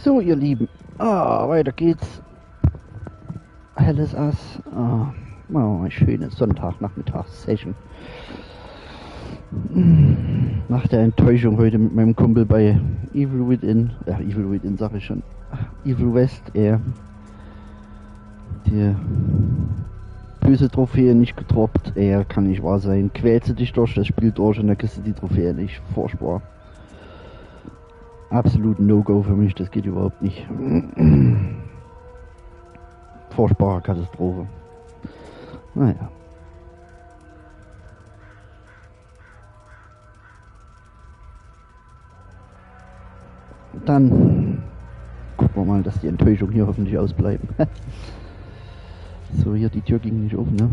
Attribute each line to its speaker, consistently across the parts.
Speaker 1: So, ihr Lieben, weiter geht's. Helles Ass. Eine schöne Sonntagnachmittags-Session. Nach der Enttäuschung heute mit meinem Kumpel bei Evil Within sag ich schon. Evil West, die böse Trophäe nicht getroppt, kann nicht wahr sein. Quälst du dich durch das Spiel durch und dann kriegst du die Trophäe nicht. Furchtbar. Absolut No-Go für mich, das geht überhaupt nicht. Furchtbare Katastrophe. Naja. Dann gucken wir mal, dass die Enttäuschung hier hoffentlich ausbleiben. So, hier die Tür ging nicht auf, ne?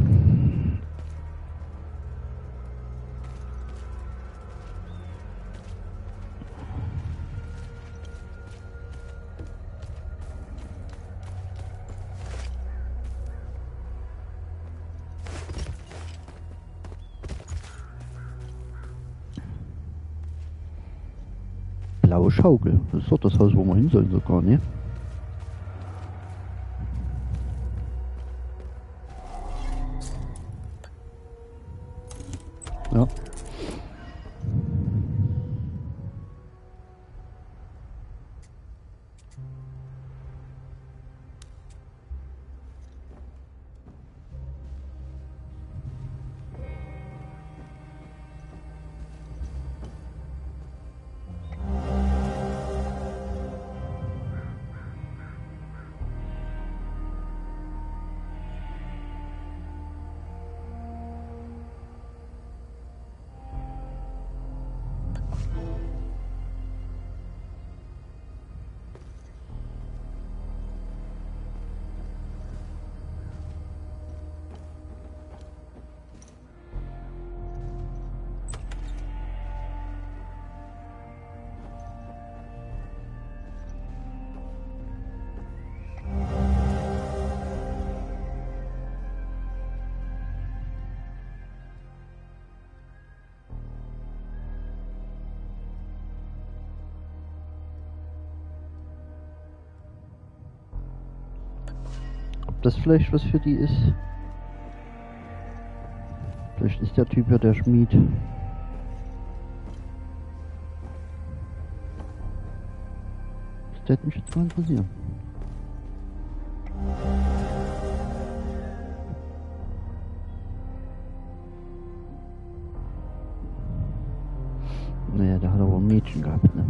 Speaker 1: Blaue Schaukel. Das ist doch das Haus, wo wir hin sollen sogar, ne? Ja. Ob das vielleicht was für die ist? Vielleicht ist der Typ ja der Schmied. Das hätte mich jetzt mal interessieren. Naja, der hat aber ein Mädchen gehabt, ne?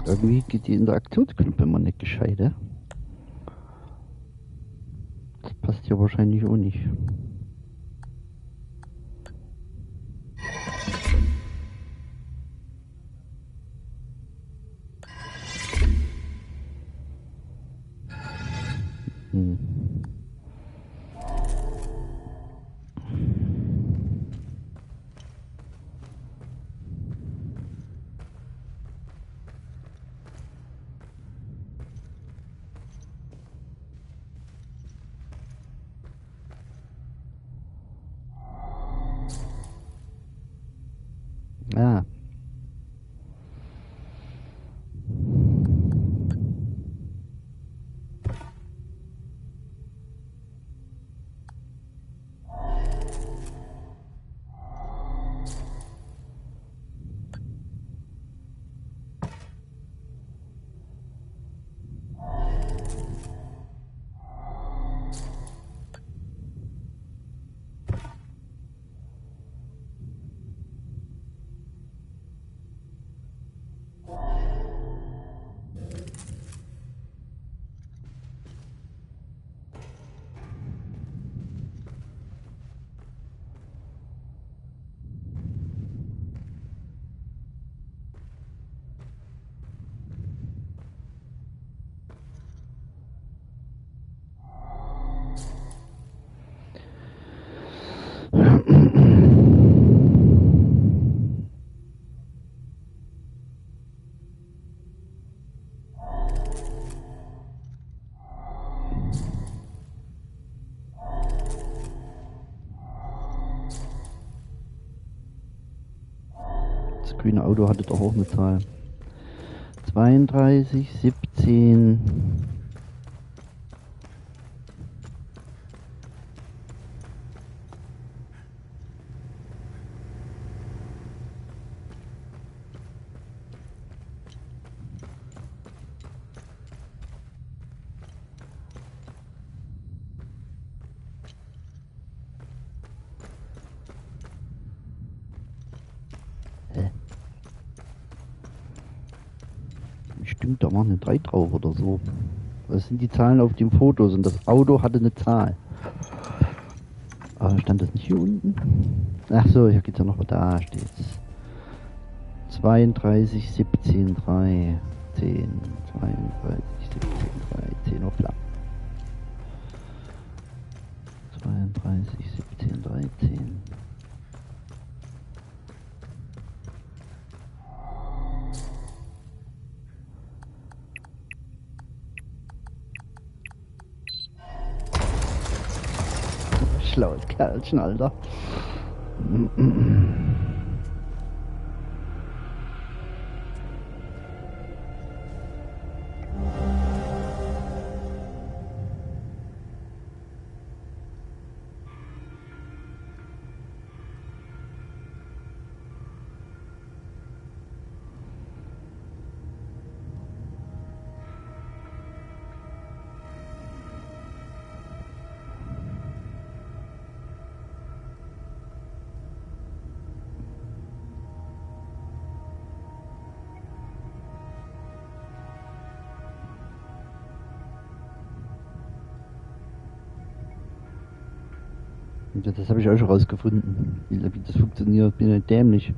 Speaker 1: Irgendwie geht die Interaktionsknopf immer nicht gescheit, ja? Das passt ja wahrscheinlich auch nicht. Hm. Ah. Das grüne Auto hatte doch auch eine Zahl. 32, 17. Stimmt, da waren eine 3 drauf oder so. Das sind die Zahlen auf dem Fotos und das Auto hatte eine Zahl. Aber stand das nicht hier unten? Ach so, hier geht's ja noch, da steht's. 32, 17, 3, 10, 32, 17, 3, 10, hoppla. 32, 17, 13. Schlaues Kerlchen, Alter. Ja, das habe ich auch schon rausgefunden, wie das funktioniert. Bin ja dämlich.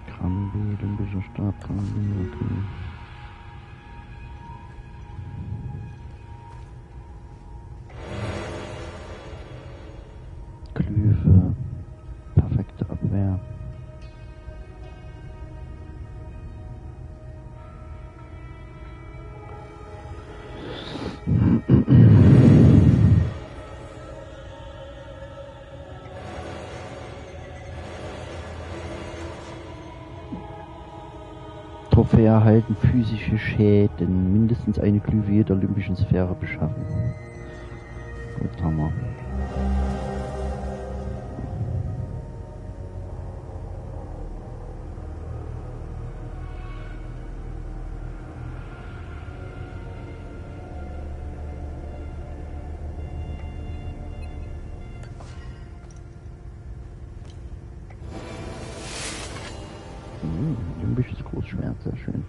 Speaker 1: Krambi, olympischer Stab, Krambi, okay. Glyphe, perfekte Abwehr. Trophäe erhalten physische Schäden. Mindestens eine Glyphe der olympischen Sphäre beschaffen. Gut, haben wir. Limbisches Großschwert, sehr schön.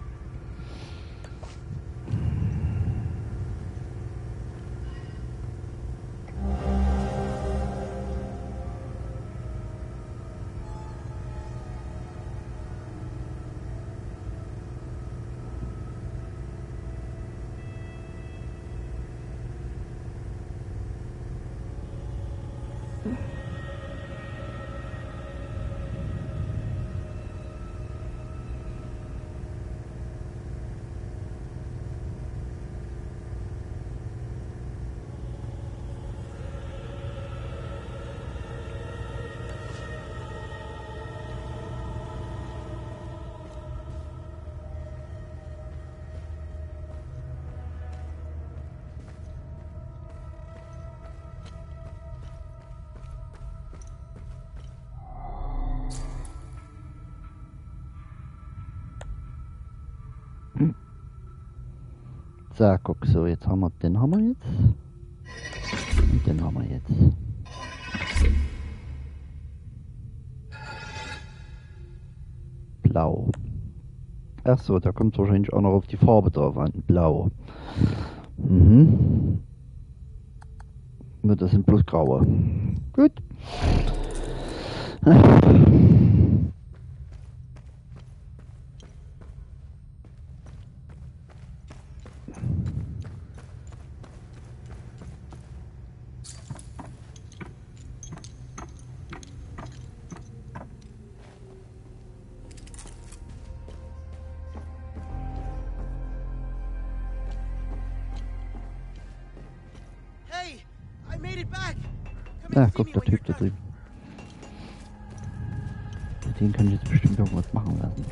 Speaker 1: So, guck, so, jetzt haben wir, den haben wir jetzt. Und den haben wir jetzt. Blau. Ach so, da kommt wahrscheinlich auch noch auf die Farbe drauf an. Blau. Mhm. Nur das sind bloß graue. Gut. Ja, guck, der Typ da drüben. Mit dem kann ich jetzt bestimmt irgendwas machen lassen.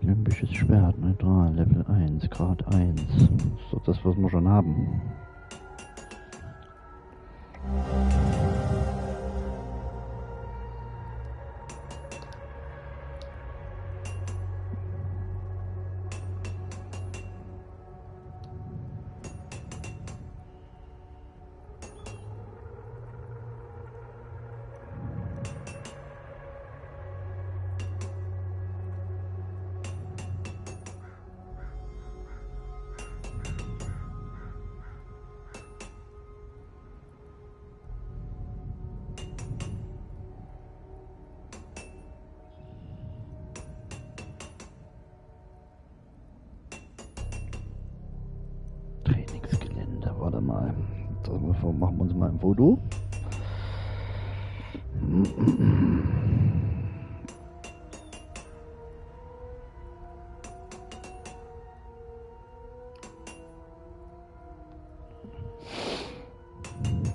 Speaker 1: Limbisches Schwert, neutral, Level 1, Grad 1. Das ist doch das, was wir schon haben. Trainingsgelände, warte mal. Machen wir uns mal ein Foto.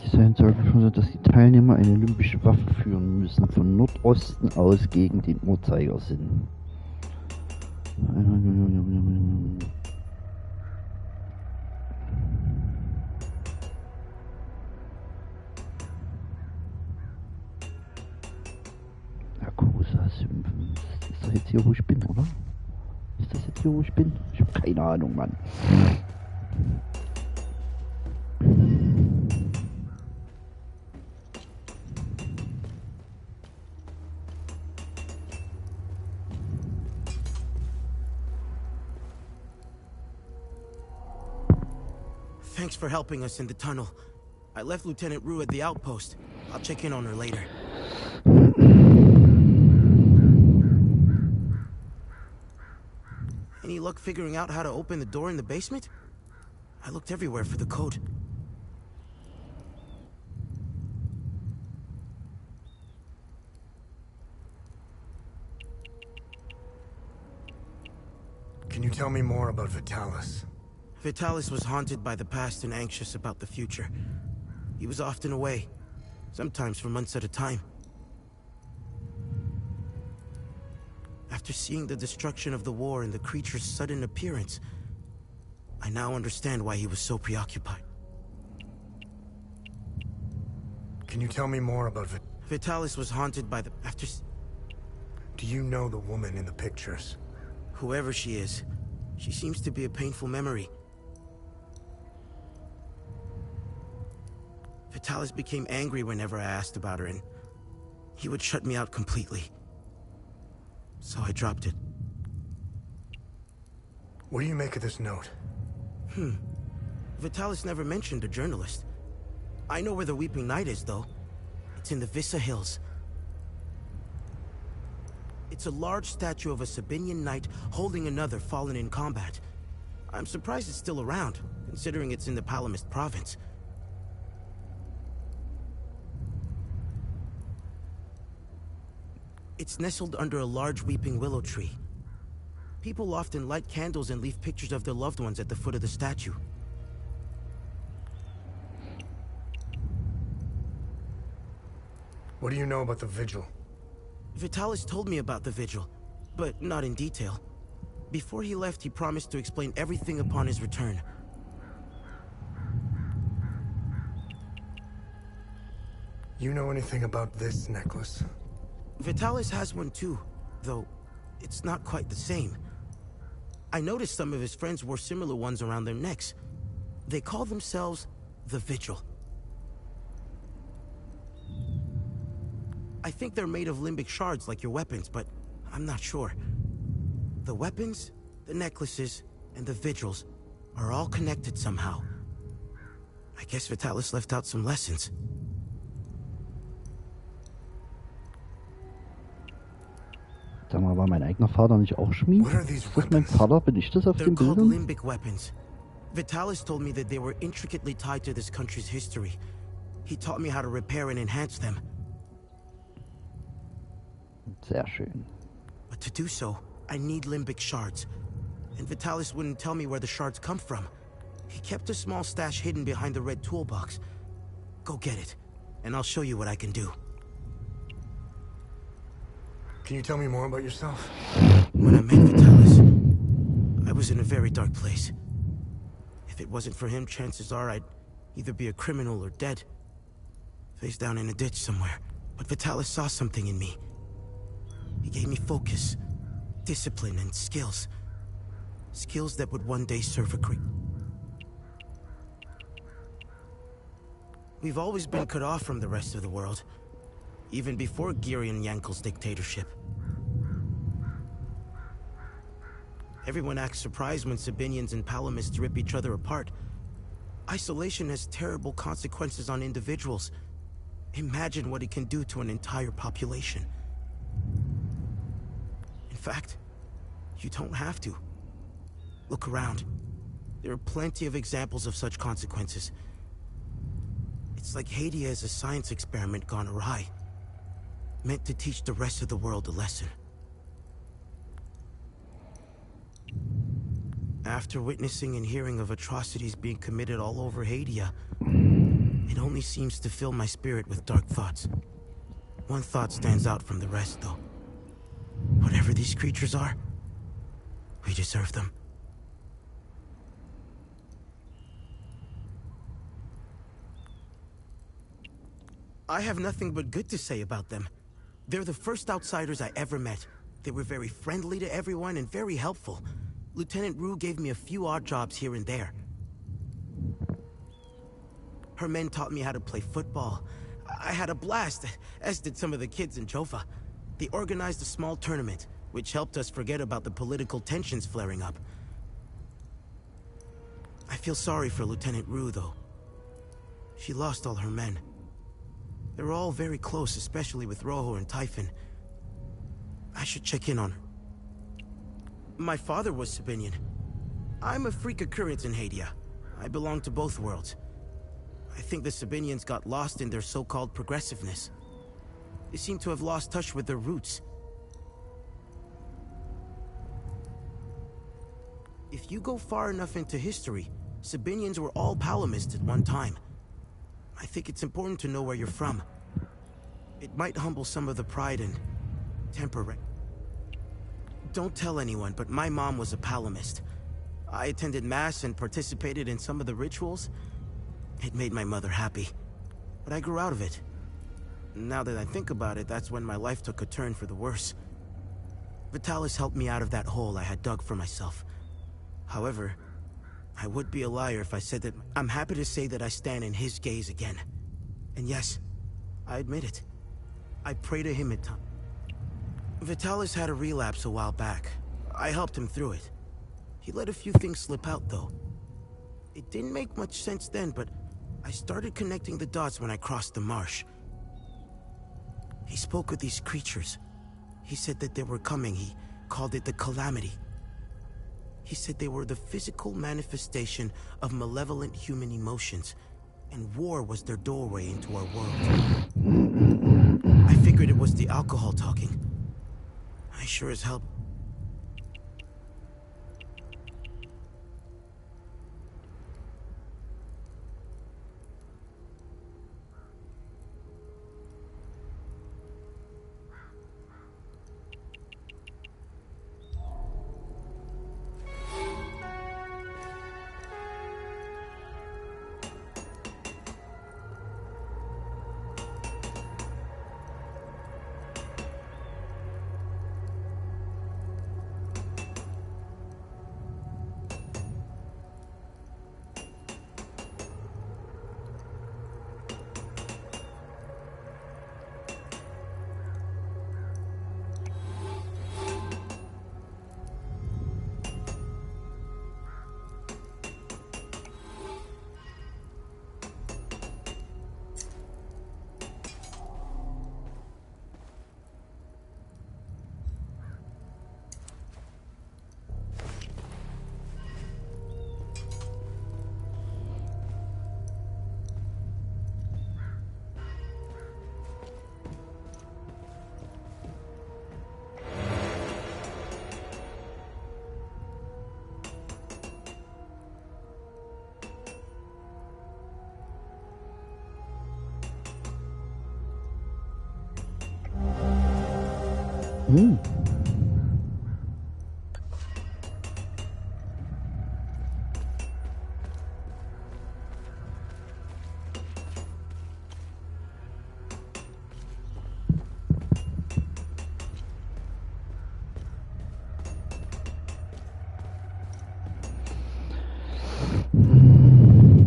Speaker 1: Design sorgt dafür, dass die Teilnehmer eine olympische Waffe führen müssen, von Nordosten aus gegen den Uhrzeigersinn. Ist das jetzt hier, wo ich bin, oder? Ist das jetzt hier, wo ich bin? Ich habe keine Ahnung, Mann.
Speaker 2: Thanks for helping us in the tunnel. I left Lieutenant Rue at the outpost. I'll check in on her later. Any luck figuring out how to open the door in the basement? I looked everywhere for the code.
Speaker 3: Can you tell me more about Vitalis?
Speaker 2: Vitalis was haunted by the past and anxious about the future. He was often away, sometimes for months at a time. After seeing the destruction of the war and the creature's sudden appearance, I now understand why he was so preoccupied.
Speaker 3: Can you tell me more about
Speaker 2: Vitalis was haunted by the...
Speaker 3: Do you know the woman in the pictures?
Speaker 2: Whoever she is, she seems to be a painful memory. Vitalis became angry whenever I asked about her, and he would shut me out completely. So I dropped it.
Speaker 3: What do you make of this note?
Speaker 2: Vitalis never mentioned a journalist. I know where the Weeping Night is, though. It's in the Vissa Hills. It's a large statue of a Sabinian knight holding another fallen in combat. I'm surprised it's still around, considering it's in the Palamist province. It's nestled under a large weeping willow tree. People often light candles and leave pictures of their loved ones at the foot of the statue.
Speaker 3: What do you know about the vigil?
Speaker 2: Vitalis told me about the vigil, but not in detail. Before he left, he promised to explain everything upon his return.
Speaker 3: You know anything about this necklace?
Speaker 2: Vitalis has one too, though it's not quite the same. I noticed some of his friends wore similar ones around their necks. They call themselves the Vigil. I think they're made of limbic shards like your weapons, but I'm not sure. The weapons, the necklaces, and the vigils are all connected somehow. I guess Vitalis left out some lessons.
Speaker 1: Sag mal, war mein eigener Vater nicht auch Schmied?
Speaker 3: What are these
Speaker 1: Ist das mein
Speaker 3: weapons?
Speaker 1: Vater? Bin ich das auf
Speaker 2: They're
Speaker 1: den
Speaker 2: called
Speaker 1: Bildern?
Speaker 2: limbic weapons. Vitalis told me that they were intricately tied to this country's history. He taught me how to repair and enhance them.
Speaker 1: Sehr schön.
Speaker 2: But to do so, I need limbic shards. And Vitalis wouldn't tell me where the shards come from. He kept a small stash hidden behind the red toolbox. Go get it, and I'll show you what I can do.
Speaker 3: Can you tell me more about yourself?
Speaker 2: When I met Vitalis, I was in a very dark place. If it wasn't for him, chances are I'd either be a criminal or dead. Face down in a ditch somewhere. But Vitalis saw something in me. He gave me focus, discipline, and skills. Skills that would one day serve a great... We've always been cut off from the rest of the world, even before Girion Yankel's dictatorship. Everyone acts surprised when Sabinians and Palamists rip each other apart. Isolation has terrible consequences on individuals. Imagine what it can do to an entire population. In fact, you don't have to. Look around. There are plenty of examples of such consequences. It's like Hadia is a science experiment gone awry, meant to teach the rest of the world a lesson. After witnessing and hearing of atrocities being committed all over Hadia, it only seems to fill my spirit with dark thoughts. One thought stands out from the rest, though. Whatever these creatures are, we deserve them. I have nothing but good to say about them. They're the first outsiders I ever met. They were very friendly to everyone and very helpful. Lieutenant Rue gave me a few odd jobs here and there. Her men taught me how to play football. I had a blast, as did some of the kids in Jova. They organized a small tournament, which helped us forget about the political tensions flaring up. I feel sorry for Lieutenant Rue, though. She lost all her men. They were all very close, especially with Rojo and Typhon. I should check in on her. My father was Sabinian. I'm a freak occurrence in Hadia. I belong to both worlds. I think the Sabinians got lost in their so-called progressiveness. They seem to have lost touch with their roots. If you go far enough into history, Sabinians were all Palamists at one time. I think it's important to know where you're from. It might humble some of the pride and temper. Don't tell anyone, but my mom was a Palamist. I attended mass and participated in some of the rituals. It made my mother happy, but I grew out of it. Now that I think about it, that's when my life took a turn for the worse. Vitalis helped me out of that hole I had dug for myself. However, I would be a liar if I said that. I'm happy to say that I stand in his gaze again. And yes, I admit it. I pray to him at times. Vitalis had a relapse a while back. I helped him through it. He let a few things slip out, though. It didn't make much sense then, but I started connecting the dots when I crossed the marsh. He spoke of these creatures. He said that they were coming. He called it the Calamity. He said they were the physical manifestation of malevolent human emotions, and war was their doorway into our world. I figured it was the alcohol talking. I sure as hell...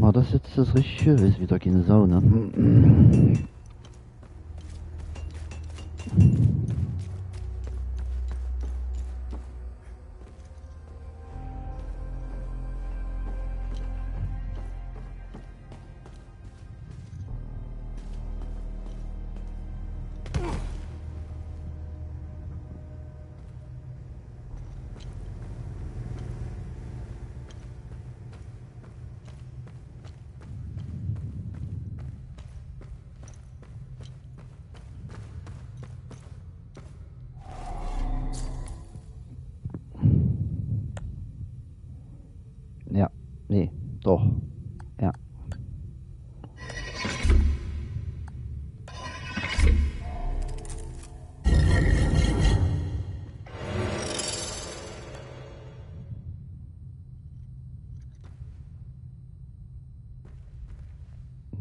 Speaker 1: War das jetzt das Richtige? Ist wieder keine Sau, ne? Ja, nee, doch, ja.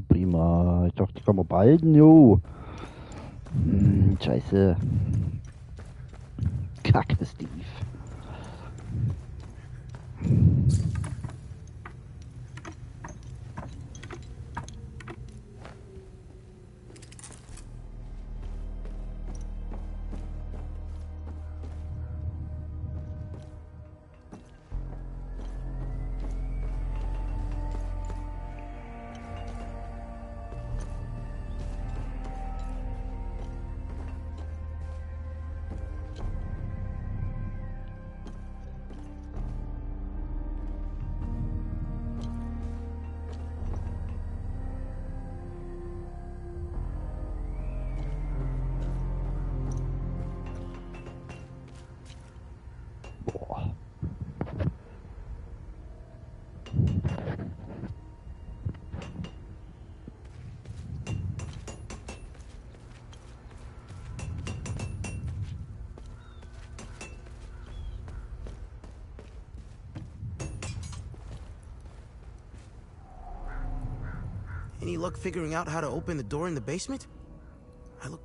Speaker 1: Prima, ich dachte, die kann man behalten, jo. Scheiße. Kacke, Steve.
Speaker 2: Any luck figuring out how to open the door in the basement? I look...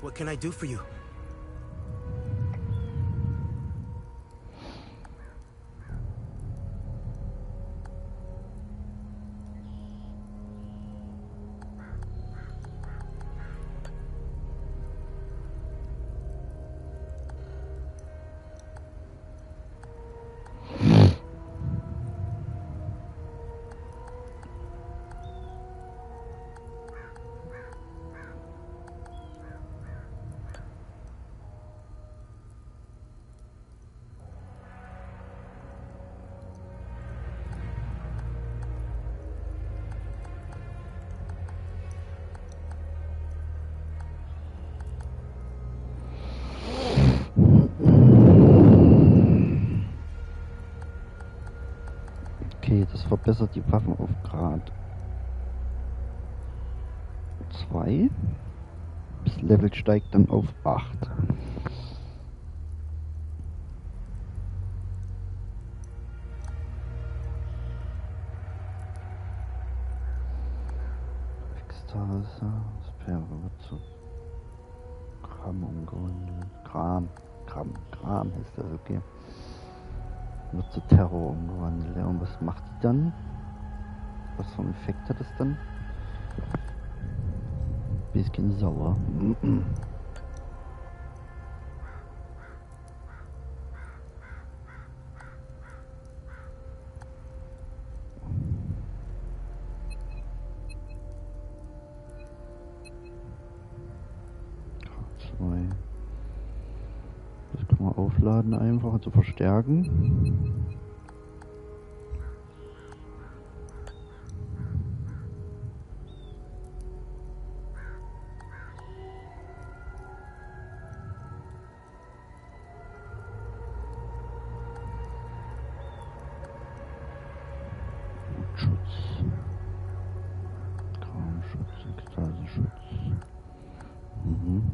Speaker 2: What can I do for you?
Speaker 1: Okay, das verbessert die Waffen auf Grad 2. Das Level steigt dann auf 8. Ekstase, Sperre wird zu Gramm umgewandelt. Gramm ist das, okay. Wird zu Terror umgewandelt. Ja, und was macht die dann? Was für einen Effekt hat es dann? Bisschen sauer. Das kann man aufladen einfach zu verstärken. Schutz. Graumschutz, Ekstaseschutz. Mhm.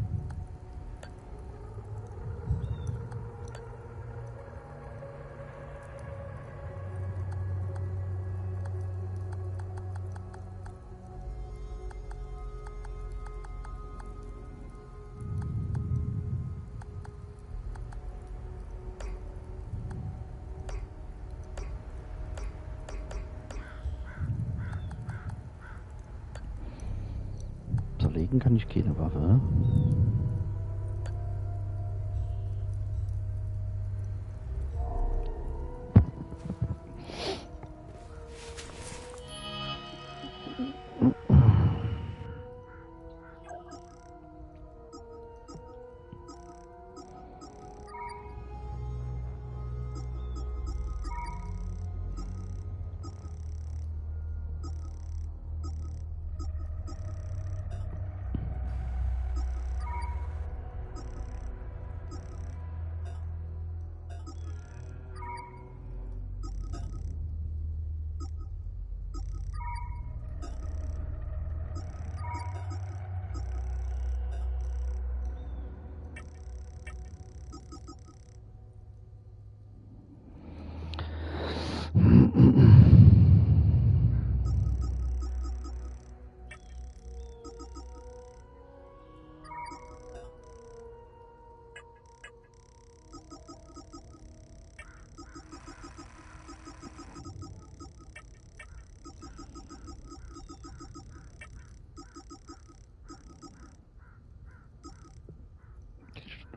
Speaker 1: Zerlegen kann ich keine Waffe.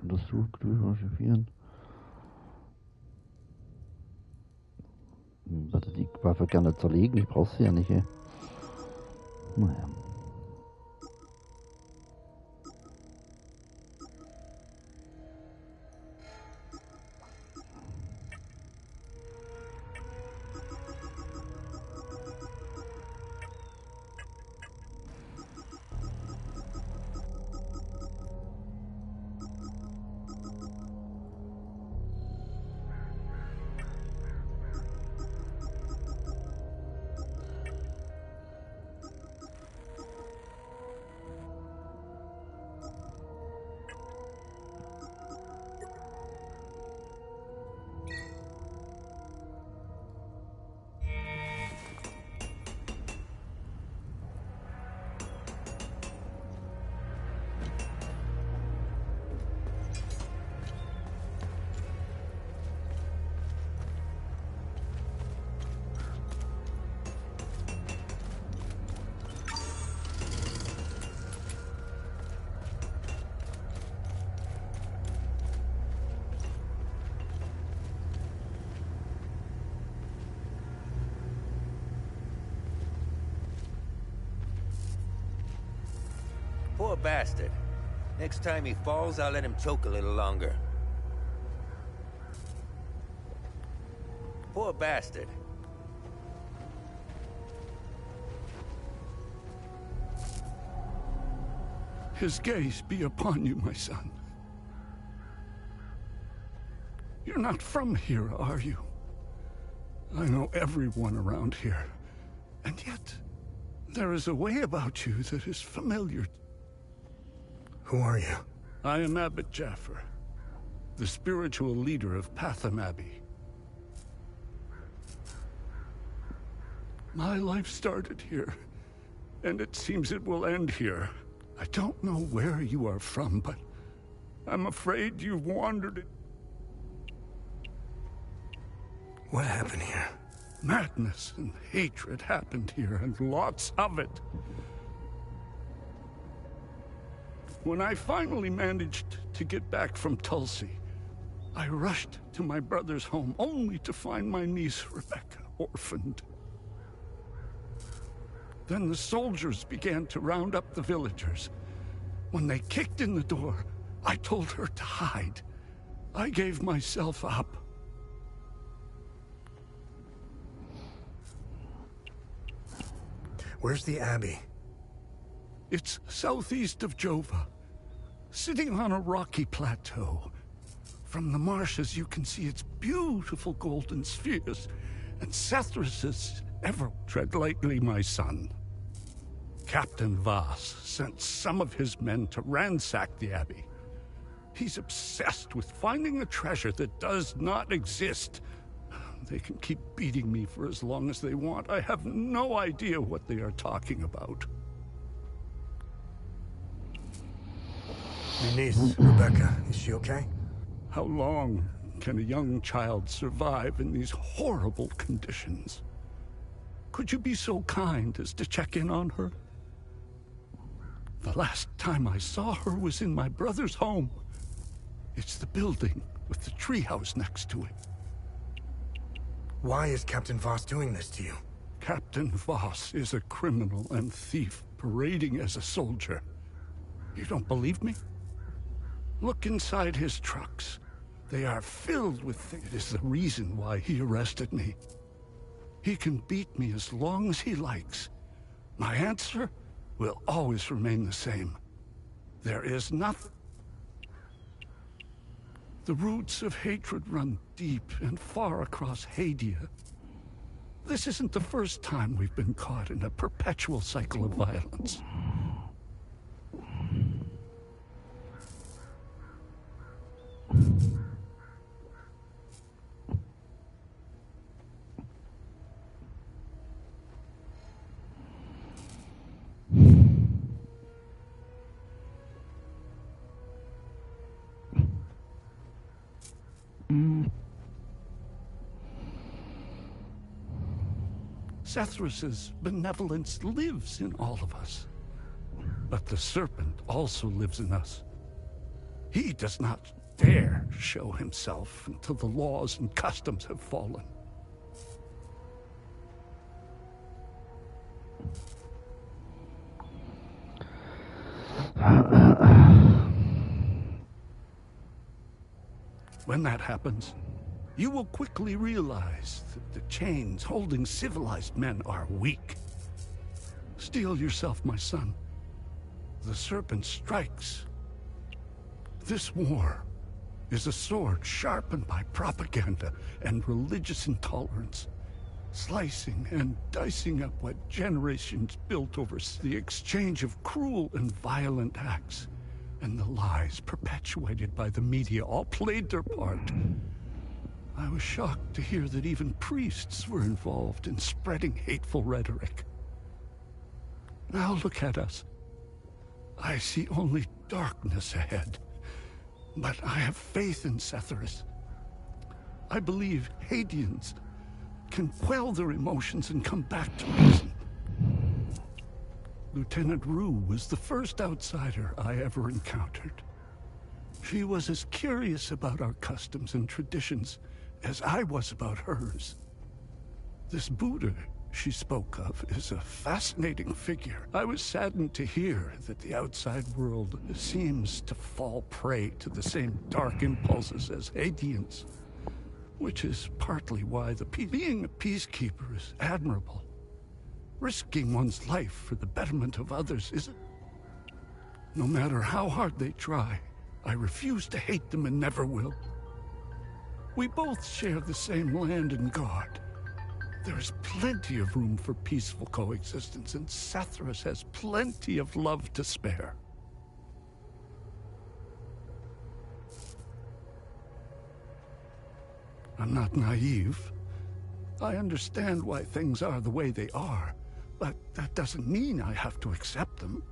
Speaker 1: Untersucht, archivieren. Würde die Waffe gerne zerlegen, ich brauche sie ja nicht. Ey. Naja.
Speaker 4: Poor bastard. Next time he falls, I'll let him choke a little longer. Poor bastard.
Speaker 5: His gaze be upon you, my son. You're not from here, are you? I know everyone around here, and yet there is a way about you that is familiar.
Speaker 3: Who are you?
Speaker 5: I am Abbot Jaffer, the spiritual leader of Patham Abbey. My life started here, and it seems it will end here. I don't know where you are from, but I'm afraid you've wandered it.
Speaker 3: What happened here?
Speaker 5: Madness and hatred happened here, and lots of it. When I finally managed to get back from Tulsi, I rushed to my brother's home only to find my niece Rebecca orphaned. Then the soldiers began to round up the villagers. When they kicked in the door, I told her to hide. I gave myself up.
Speaker 3: Where's the Abbey?
Speaker 5: It's southeast of Jova, sitting on a rocky plateau. From the marshes you can see its beautiful golden spheres, and Sethrus's ever tread lightly, my son. Captain Voss sent some of his men to ransack the Abbey. He's obsessed with finding a treasure that does not exist. They can keep beating me for as long as they want. I have no idea what they are talking about.
Speaker 3: Your niece, Rebecca, is she okay?
Speaker 5: How long can a young child survive in these horrible conditions? Could you be so kind as to check in on her? The last time I saw her was in my brother's home. It's the building with the treehouse next to it.
Speaker 3: Why is Captain Voss doing this to you?
Speaker 5: Captain Voss is a criminal and thief parading as a soldier. You don't believe me? Look inside his trucks. They are filled with things. It is the reason why he arrested me. He can beat me as long as he likes. My answer will always remain the same. There is nothing. The roots of hatred run deep and far across Hadia. This isn't the first time we've been caught in a perpetual cycle of violence. Sethrus's benevolence lives in all of us. But the serpent also lives in us. He does not dare show himself until the laws and customs have fallen. When that happens, you will quickly realize that the chains holding civilized men are weak. Steel yourself, my son. The serpent strikes. This war is a sword sharpened by propaganda and religious intolerance, slicing and dicing up what generations built over the exchange of cruel and violent acts, and the lies perpetuated by the media all played their part. I was shocked to hear that even priests were involved in spreading hateful rhetoric. Now look at us. I see only darkness ahead, but I have faith in Sethrus. I believe Hadians can quell their emotions and come back to reason. Lieutenant Rue was the first outsider I ever encountered. She was as curious about our customs and traditions as I was about hers. This Buddha she spoke of is a fascinating figure. I was saddened to hear that the outside world seems to fall prey to the same dark impulses as Haitians, which is partly why being a peacekeeper is admirable. Risking one's life for the betterment of others isn't. No matter how hard they try, I refuse to hate them and never will. We both share the same land and God. There is plenty of room for peaceful coexistence, and Sathras has plenty of love to spare. I'm not naive. I understand why things are the way they are, but that doesn't mean I have to accept them.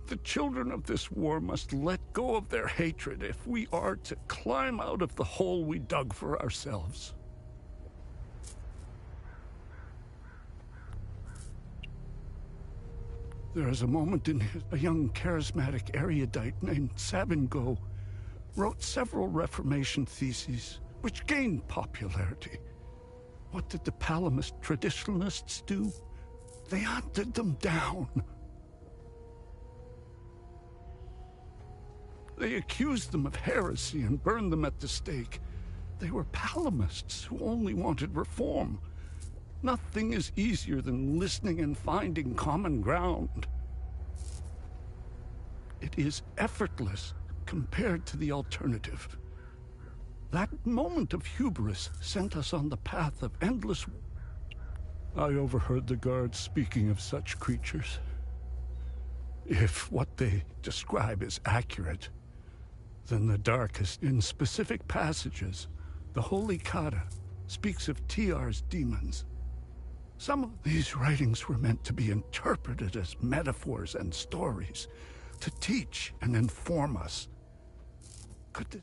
Speaker 5: The children of this war must let go of their hatred if we are to climb out of the hole we dug for ourselves. There is a moment in a young charismatic erudite named Sabingo wrote several Reformation theses, which gained popularity. What did the Palamist traditionalists do? They hunted them down. They accused them of heresy and burned them at the stake. They were Palamists who only wanted reform. Nothing is easier than listening and finding common ground. It is effortless compared to the alternative. That moment of hubris sent us on the path of endless... I overheard the guards speaking of such creatures. If what they describe is accurate, then the darkest in specific passages, the Holy Kata speaks of Tiar's demons. Some of these writings were meant to be interpreted as metaphors and stories, to teach and inform us. Could the...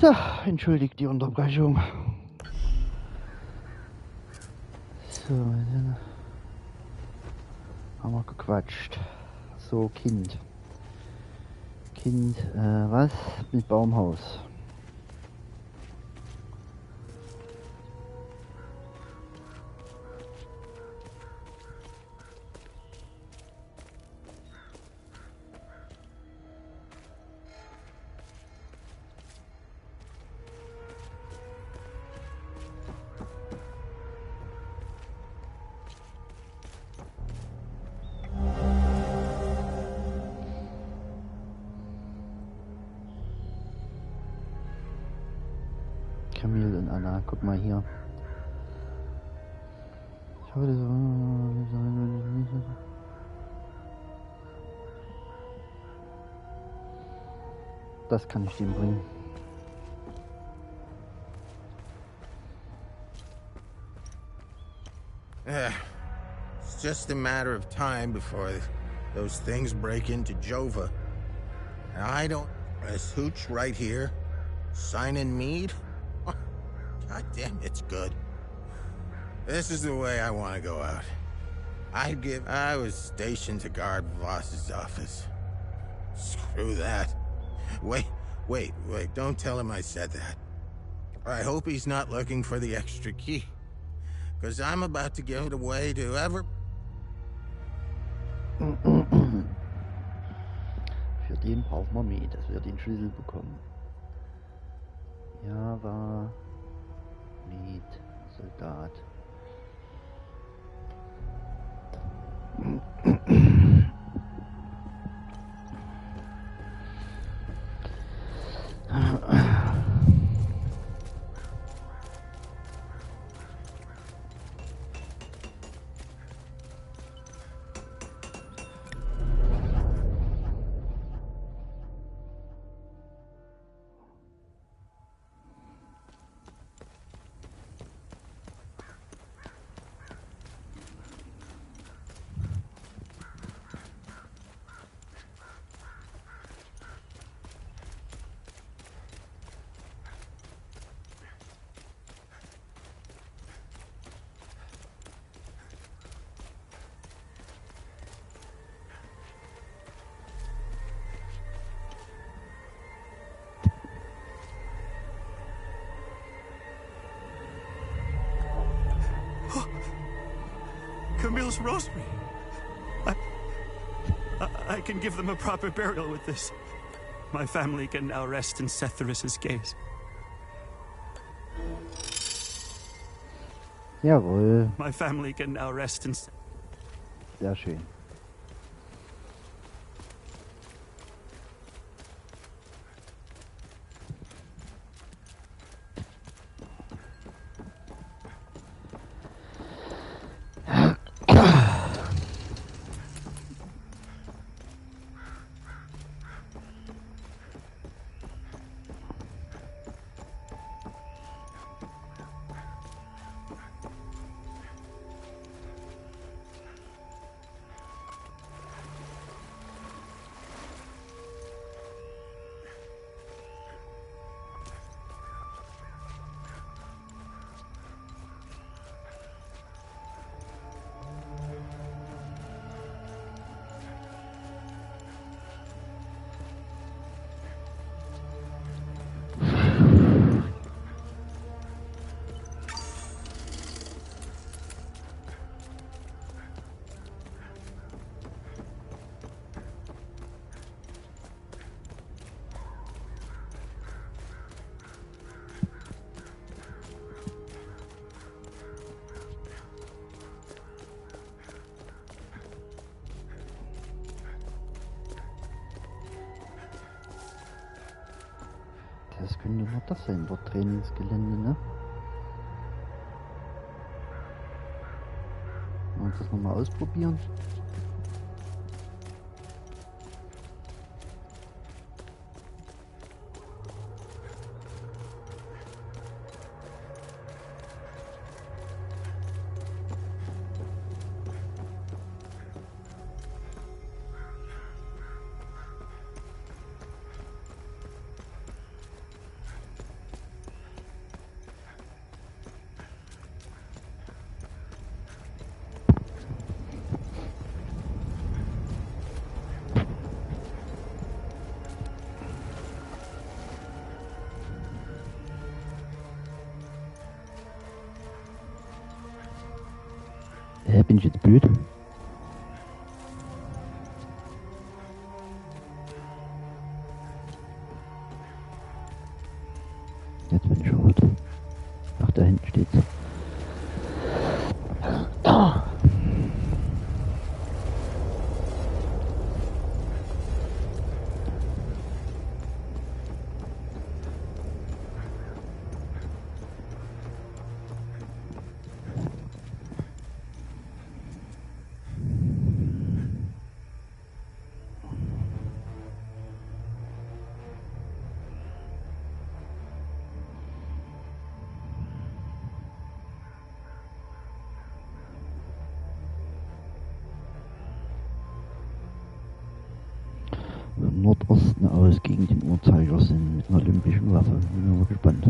Speaker 1: So, entschuldigt die Unterbrechung. So, dann haben wir gequatscht. So, Kind. Kind, was? Mit Baumhaus. Camille und Anna, guck mal hier. Ich habe das Das kann ich dem bringen.
Speaker 6: It's just a matter of time before those things break into Jova. And I don't... This hooch right here, signing mead? God damn, it's good. This is the way I want to go out. I was stationed to guard Voss's office. Screw that. Wait, don't tell him I said that. I hope he's not looking for the extra key. Because I'm about to give it away to whoever...
Speaker 1: Für den brauchen wir mehr, dass wir den Schlüssel bekommen. Ja, war... Miet, Soldat.
Speaker 7: Camille's rosary. I can give them a proper burial with this. My family can now rest in Setherus's gaze.
Speaker 1: Jawohl,
Speaker 7: My family can now rest in...
Speaker 1: sehr schön. Das könnte nur das sein, dort Trainingsgelände, ne? Wollen wir das nochmal ausprobieren? bin ich jetzt blöd? Jetzt bin ich schuld. Ach, da hinten steht's. Nordosten aus gegen den Uhrzeigersinn mit einer olympischen Waffe. Bin mal gespannt.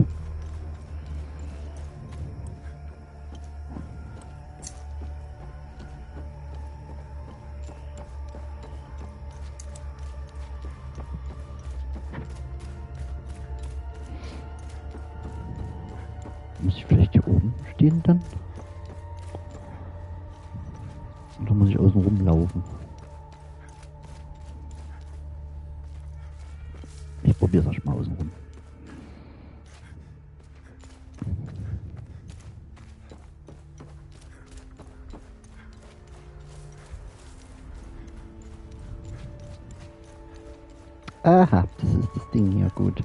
Speaker 1: Muss ich vielleicht hier oben stehen dann? Oder muss ich außen rumlaufen? Ich probiere es erstmal außen rum. Aha, das ist das Ding hier, gut.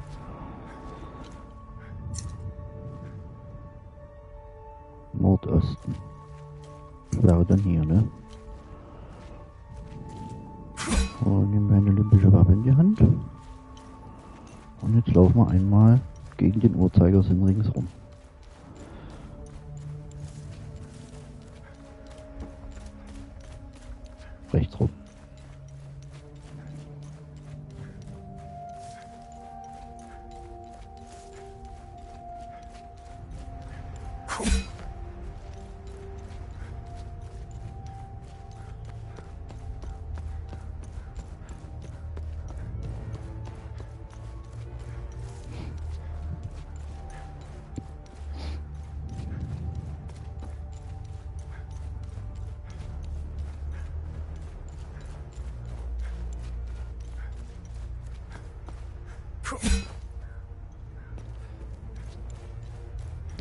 Speaker 1: Nordosten. Wäre dann hier, ne? Und nehmen wir eine olympische Waffe in die Hand. Und jetzt laufen wir einmal gegen den Uhrzeigersinn ringsrum. Rechts rum.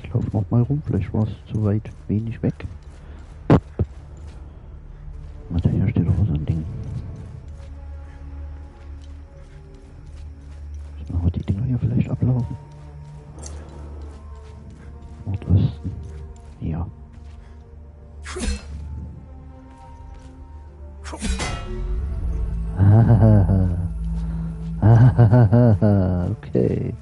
Speaker 1: Ich laufe noch mal rum, vielleicht war es zu weit wenig weg. Warte, hier steht auch so ein Ding. Müssen wir die Dinger hier vielleicht ablaufen? Nordosten. Ja. Okay.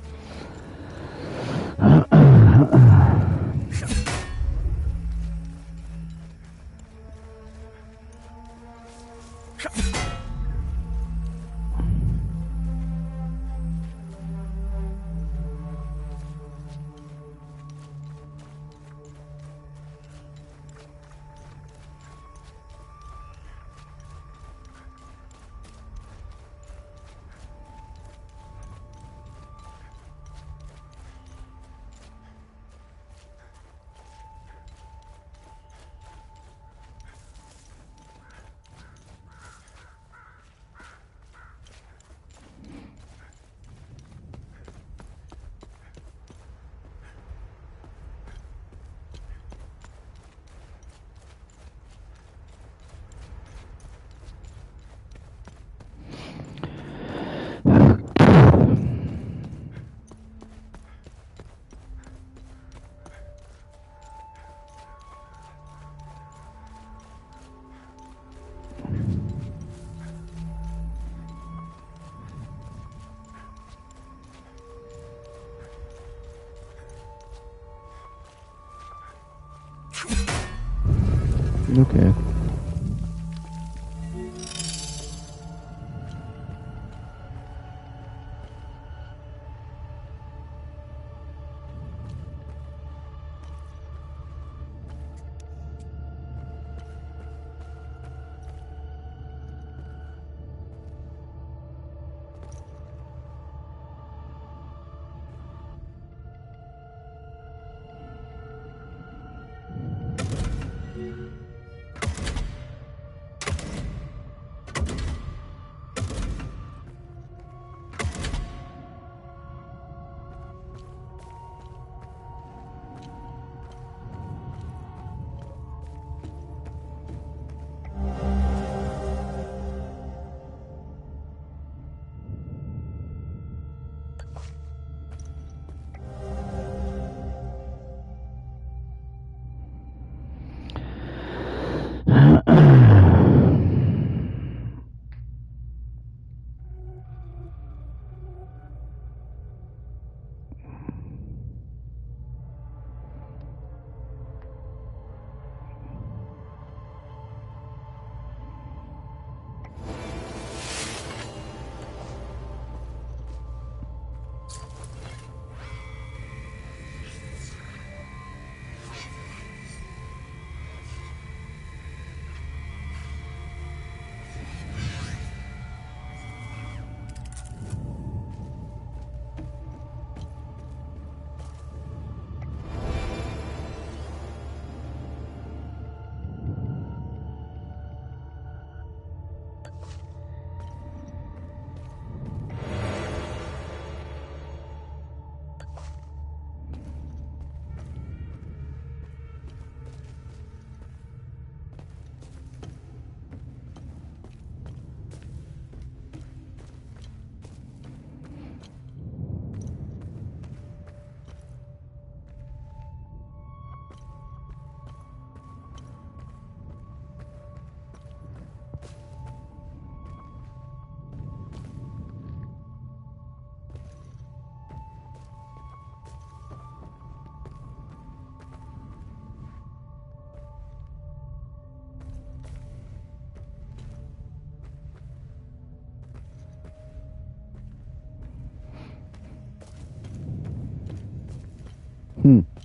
Speaker 1: Okay. Hm.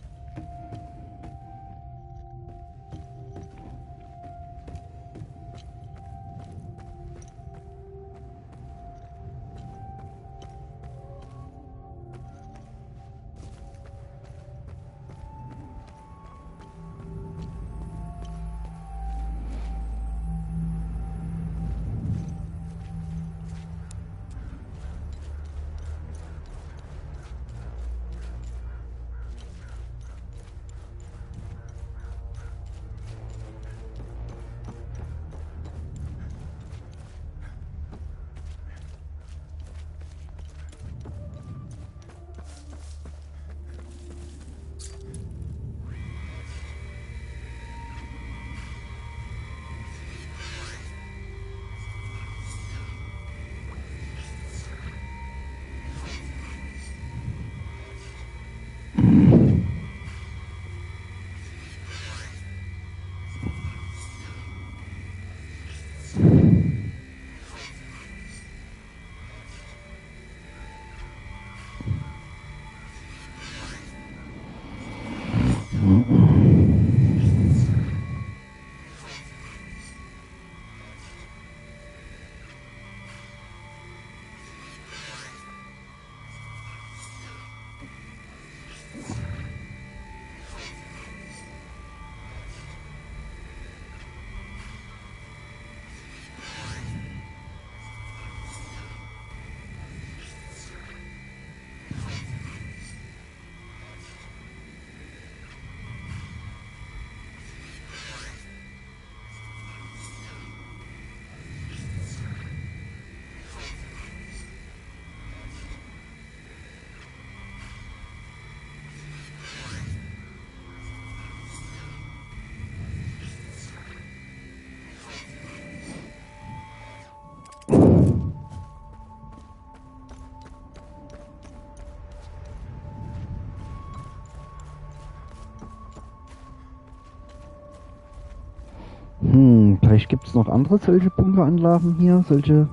Speaker 1: Vielleicht gibt es noch andere solche Bunkeranlagen hier, solche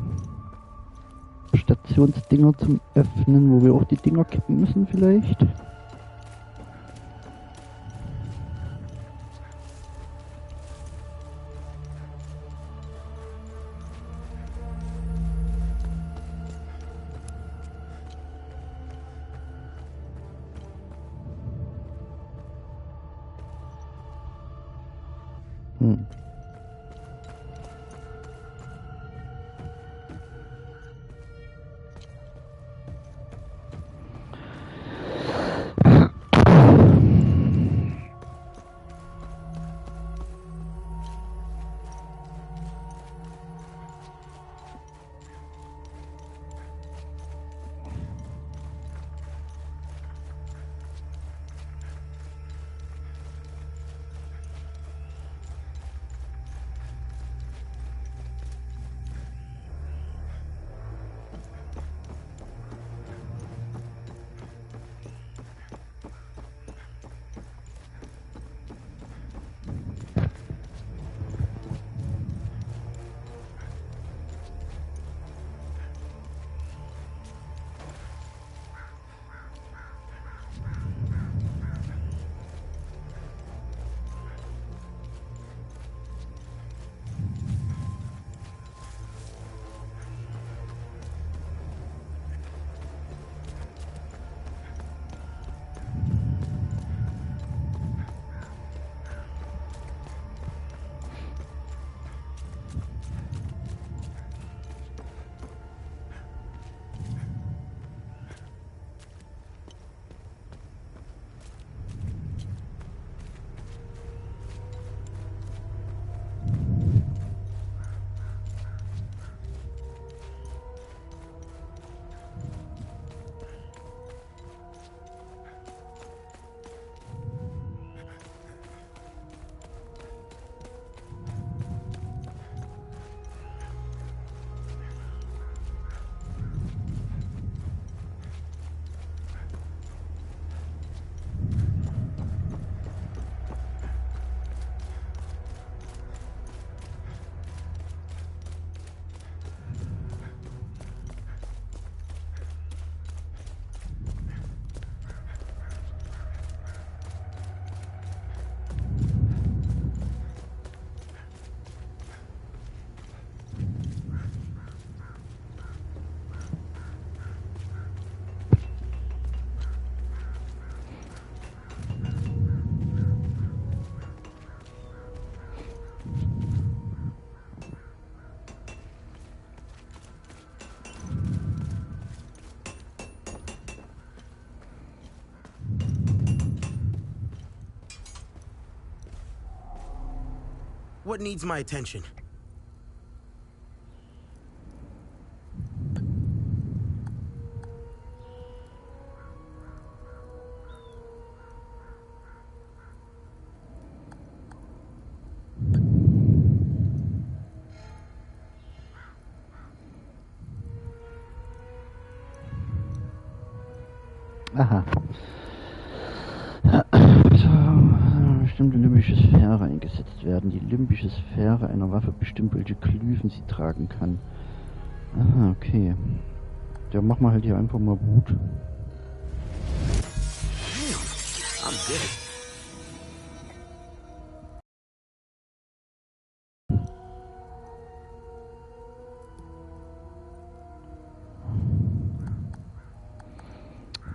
Speaker 1: Stationsdinger zum Öffnen, wo wir auch die Dinger kippen müssen vielleicht.
Speaker 2: What needs my attention?
Speaker 1: Aha. So, bestimmte limbische Sphäre eingesetzt werden. Die limbische Sphäre einer Waffe bestimmt, welche Glyphen sie tragen kann. Aha, okay. Ja, mach mal halt hier einfach mal Wut.
Speaker 2: I'm dead.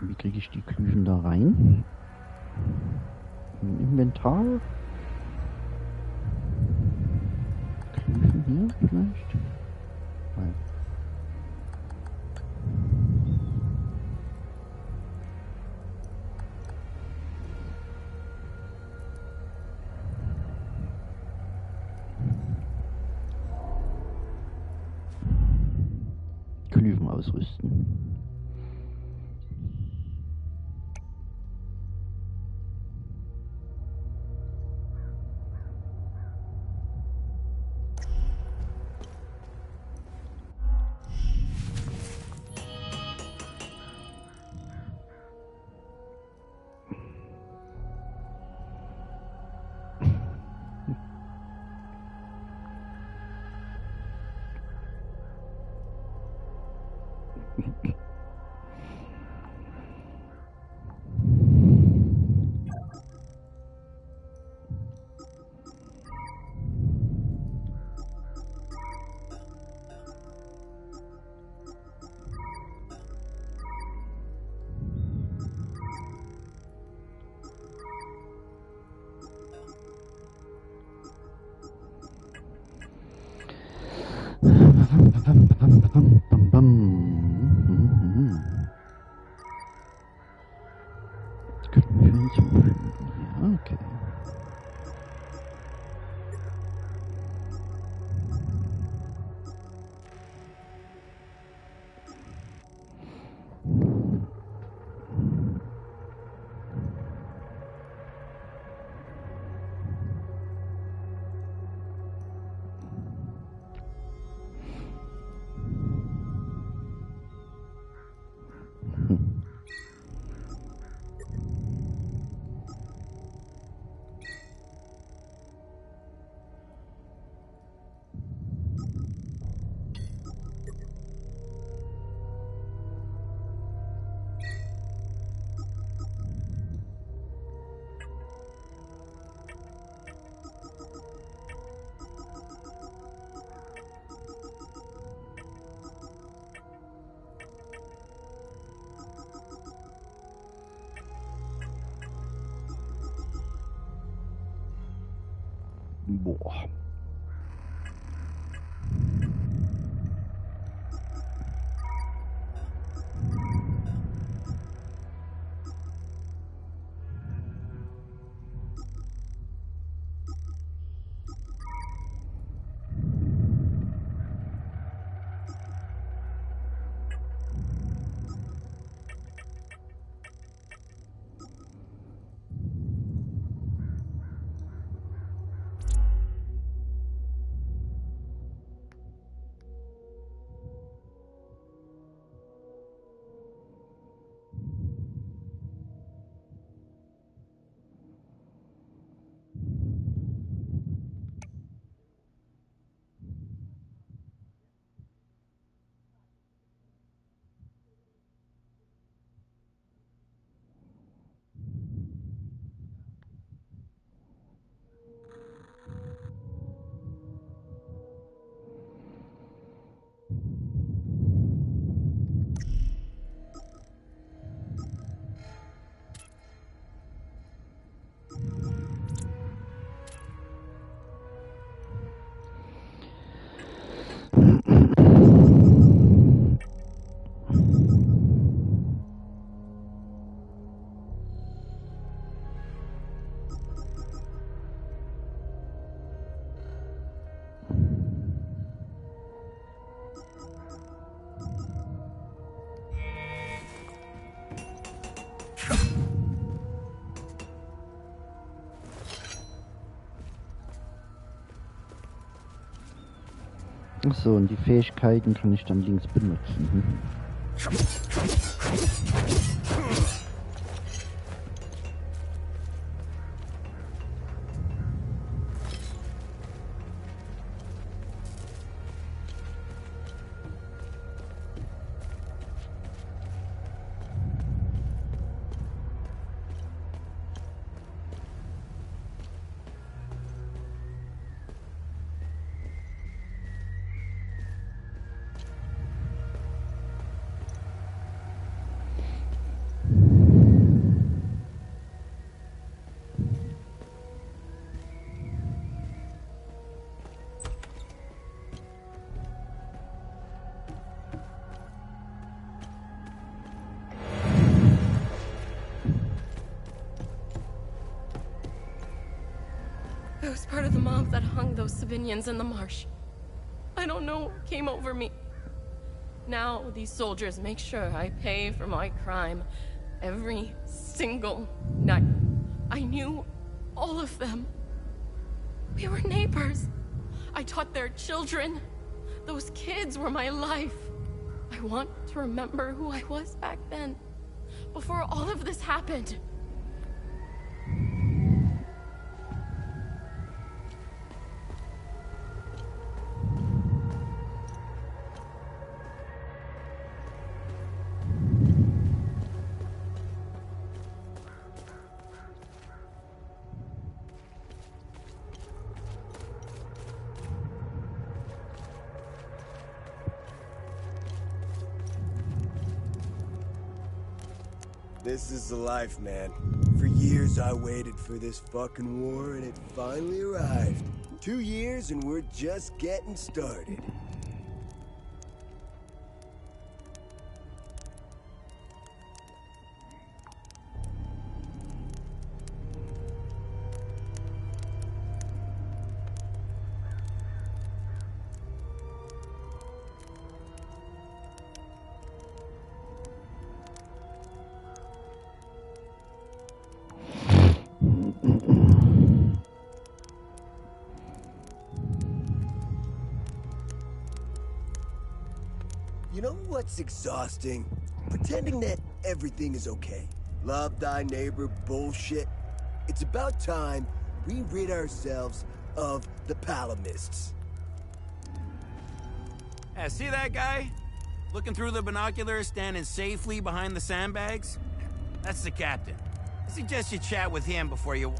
Speaker 1: Wie kriege ich die Glyphen da rein? Im Inventar? Glyphen hier vielleicht? Nein. Glyphen ausrüsten. Können wir hinzufügen? Ja, okay. Boah. So, und die Fähigkeiten kann ich dann links benutzen.
Speaker 8: I was part of the mob that hung those civilians in the marsh. I don't know what came over me. Now these soldiers make sure I pay for my crime every single night. I knew all of them. We were neighbors. I taught their children. Those kids were my life. I want to remember who I was back then, before all of this happened.
Speaker 9: This is the life, man. For years I waited for this fucking war, and it finally arrived. 2 years and we're just getting started. You know what's exhausting? Pretending that everything is okay. Love thy neighbor bullshit. It's about time we rid ourselves of the Palamists.
Speaker 2: Yeah, see that guy? Looking through the binoculars, standing safely behind the sandbags? That's the captain. I suggest you chat with him before you...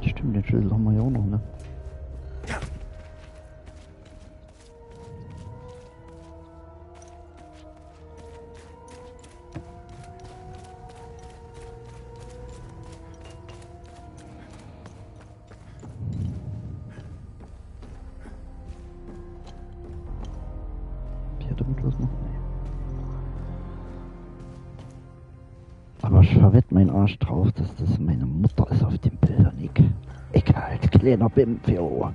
Speaker 1: Stimmt, den Schlüssel haben wir ja auch noch, ne? Hier damit was noch? Nee. Aber ich verwette meinen Arsch drauf, dass das meine Mutter ist auf den Bildern. Ich halt kleiner Bimp, jo.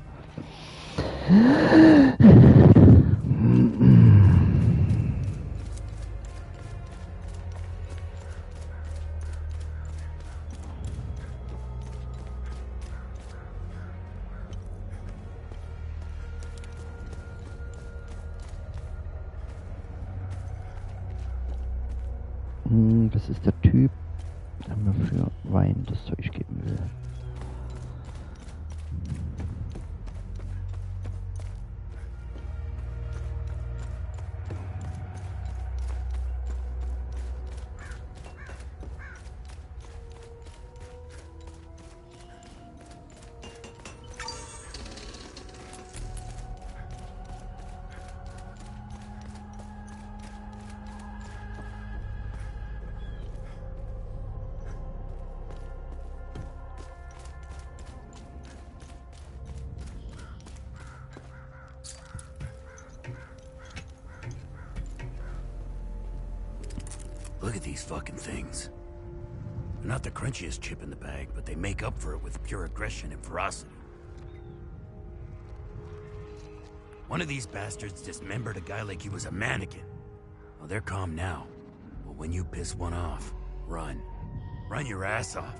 Speaker 1: Das ist der Typ, der mir für Wein das Zeug geben will.
Speaker 10: Look at these fucking things. They're not the crunchiest chip in the bag, but they make up for it with pure aggression and ferocity. One of these bastards dismembered a guy like he was a mannequin. Well, they're calm now. But when you piss one off, run. Run your ass off.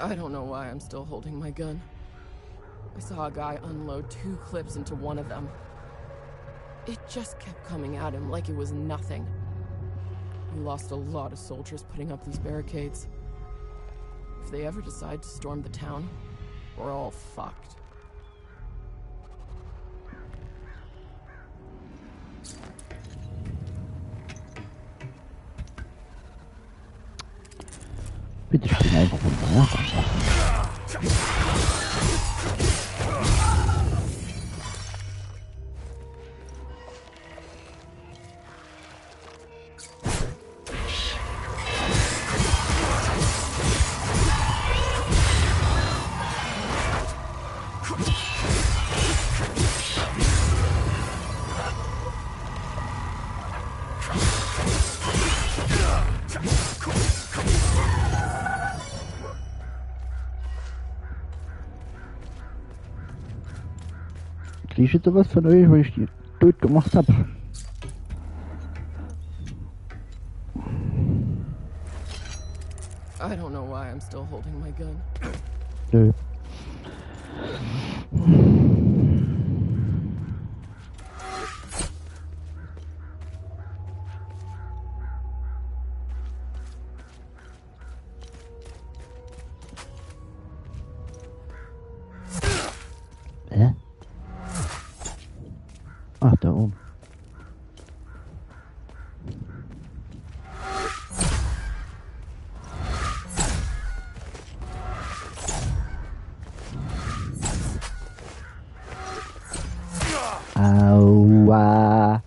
Speaker 8: I don't know why I'm still holding my gun. I saw a guy unload 2 clips into one of them. It just kept coming at him like it was nothing. We lost a lot of soldiers putting up these barricades. If they ever decide to storm the town, we're all fucked.
Speaker 1: Bitte spring einfach runter, ja? Krieg ich jetzt sowas von euch, weil ich die tot gemacht habe?
Speaker 8: I don't know why I'm still holding my gun.
Speaker 1: Nö. Ach, da oben. Aua.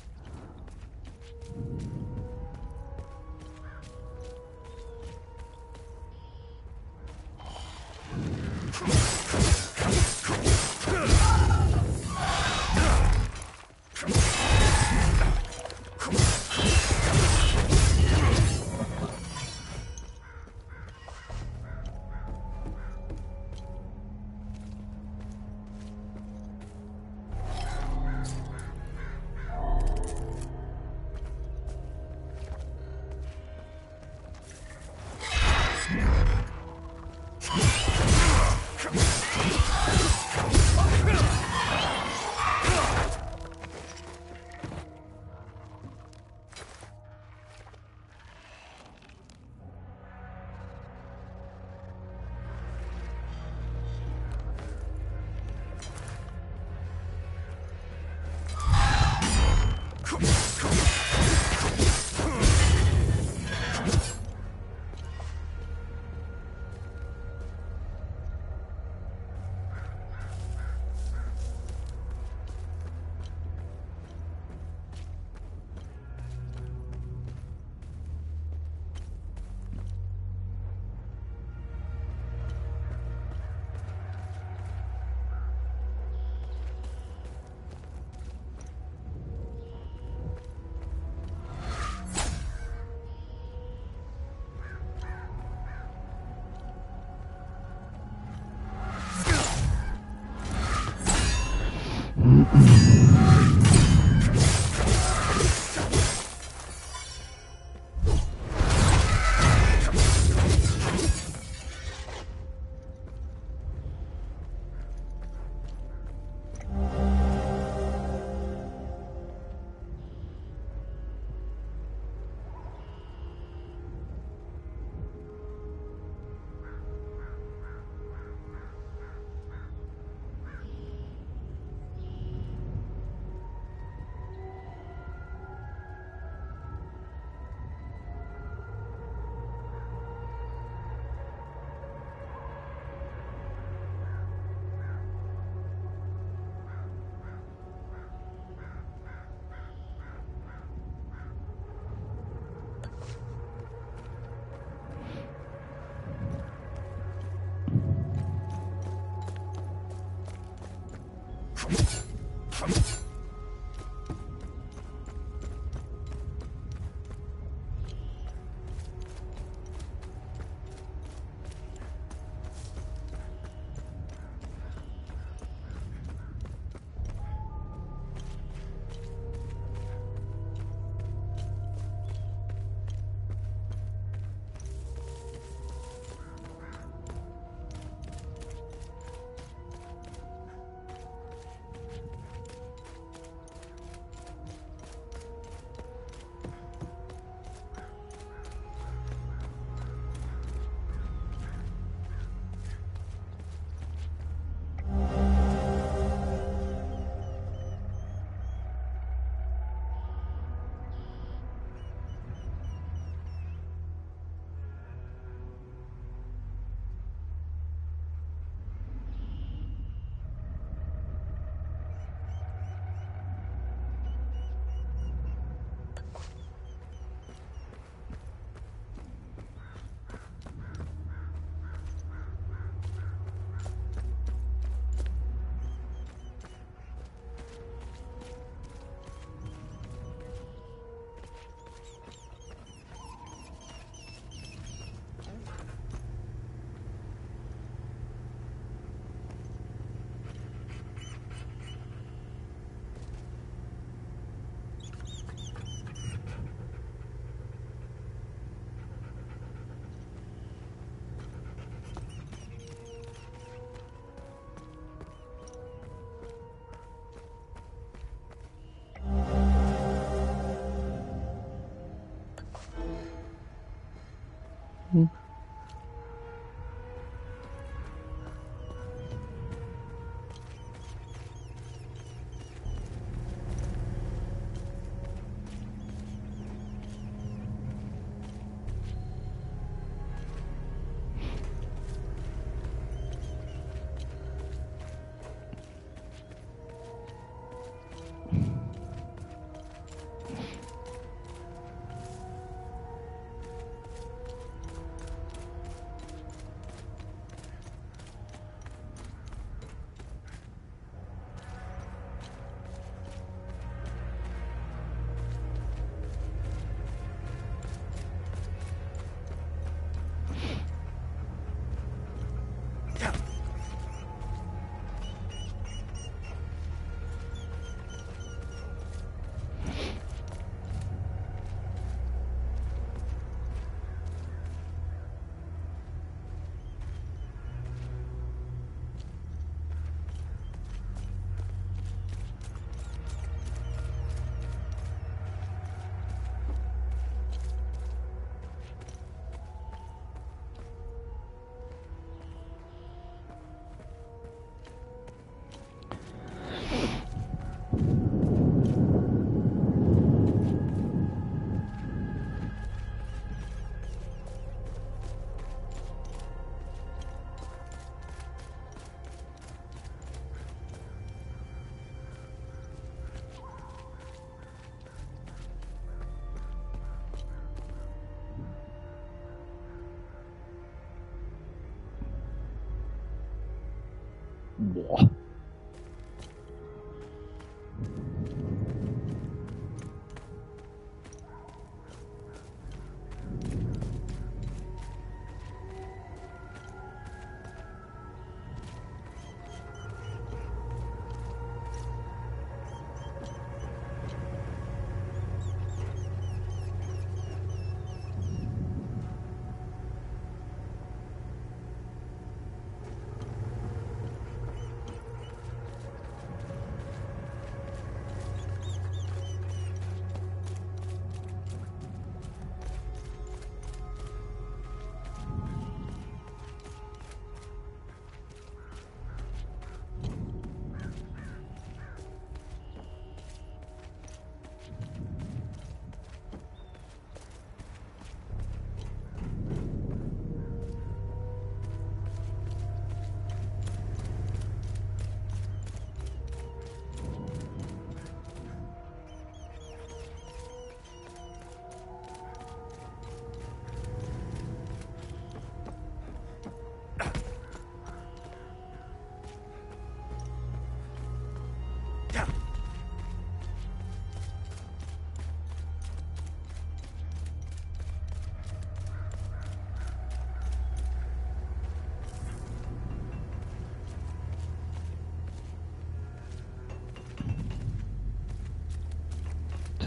Speaker 1: Boah.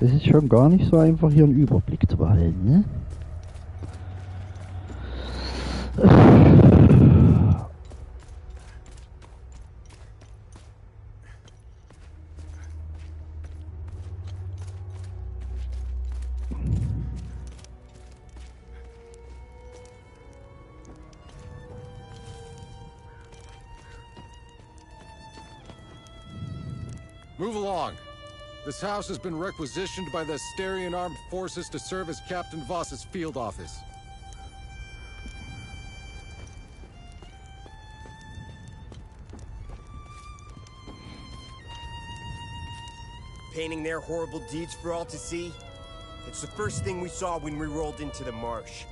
Speaker 1: Es ist schon gar nicht so einfach, hier einen Überblick zu behalten, ne?
Speaker 11: Move along. This house has been requisitioned by the Asterian Armed Forces to serve as Captain Voss's field office.
Speaker 9: Painting their horrible deeds for all to see? It's the first thing we saw when we rolled into the marsh.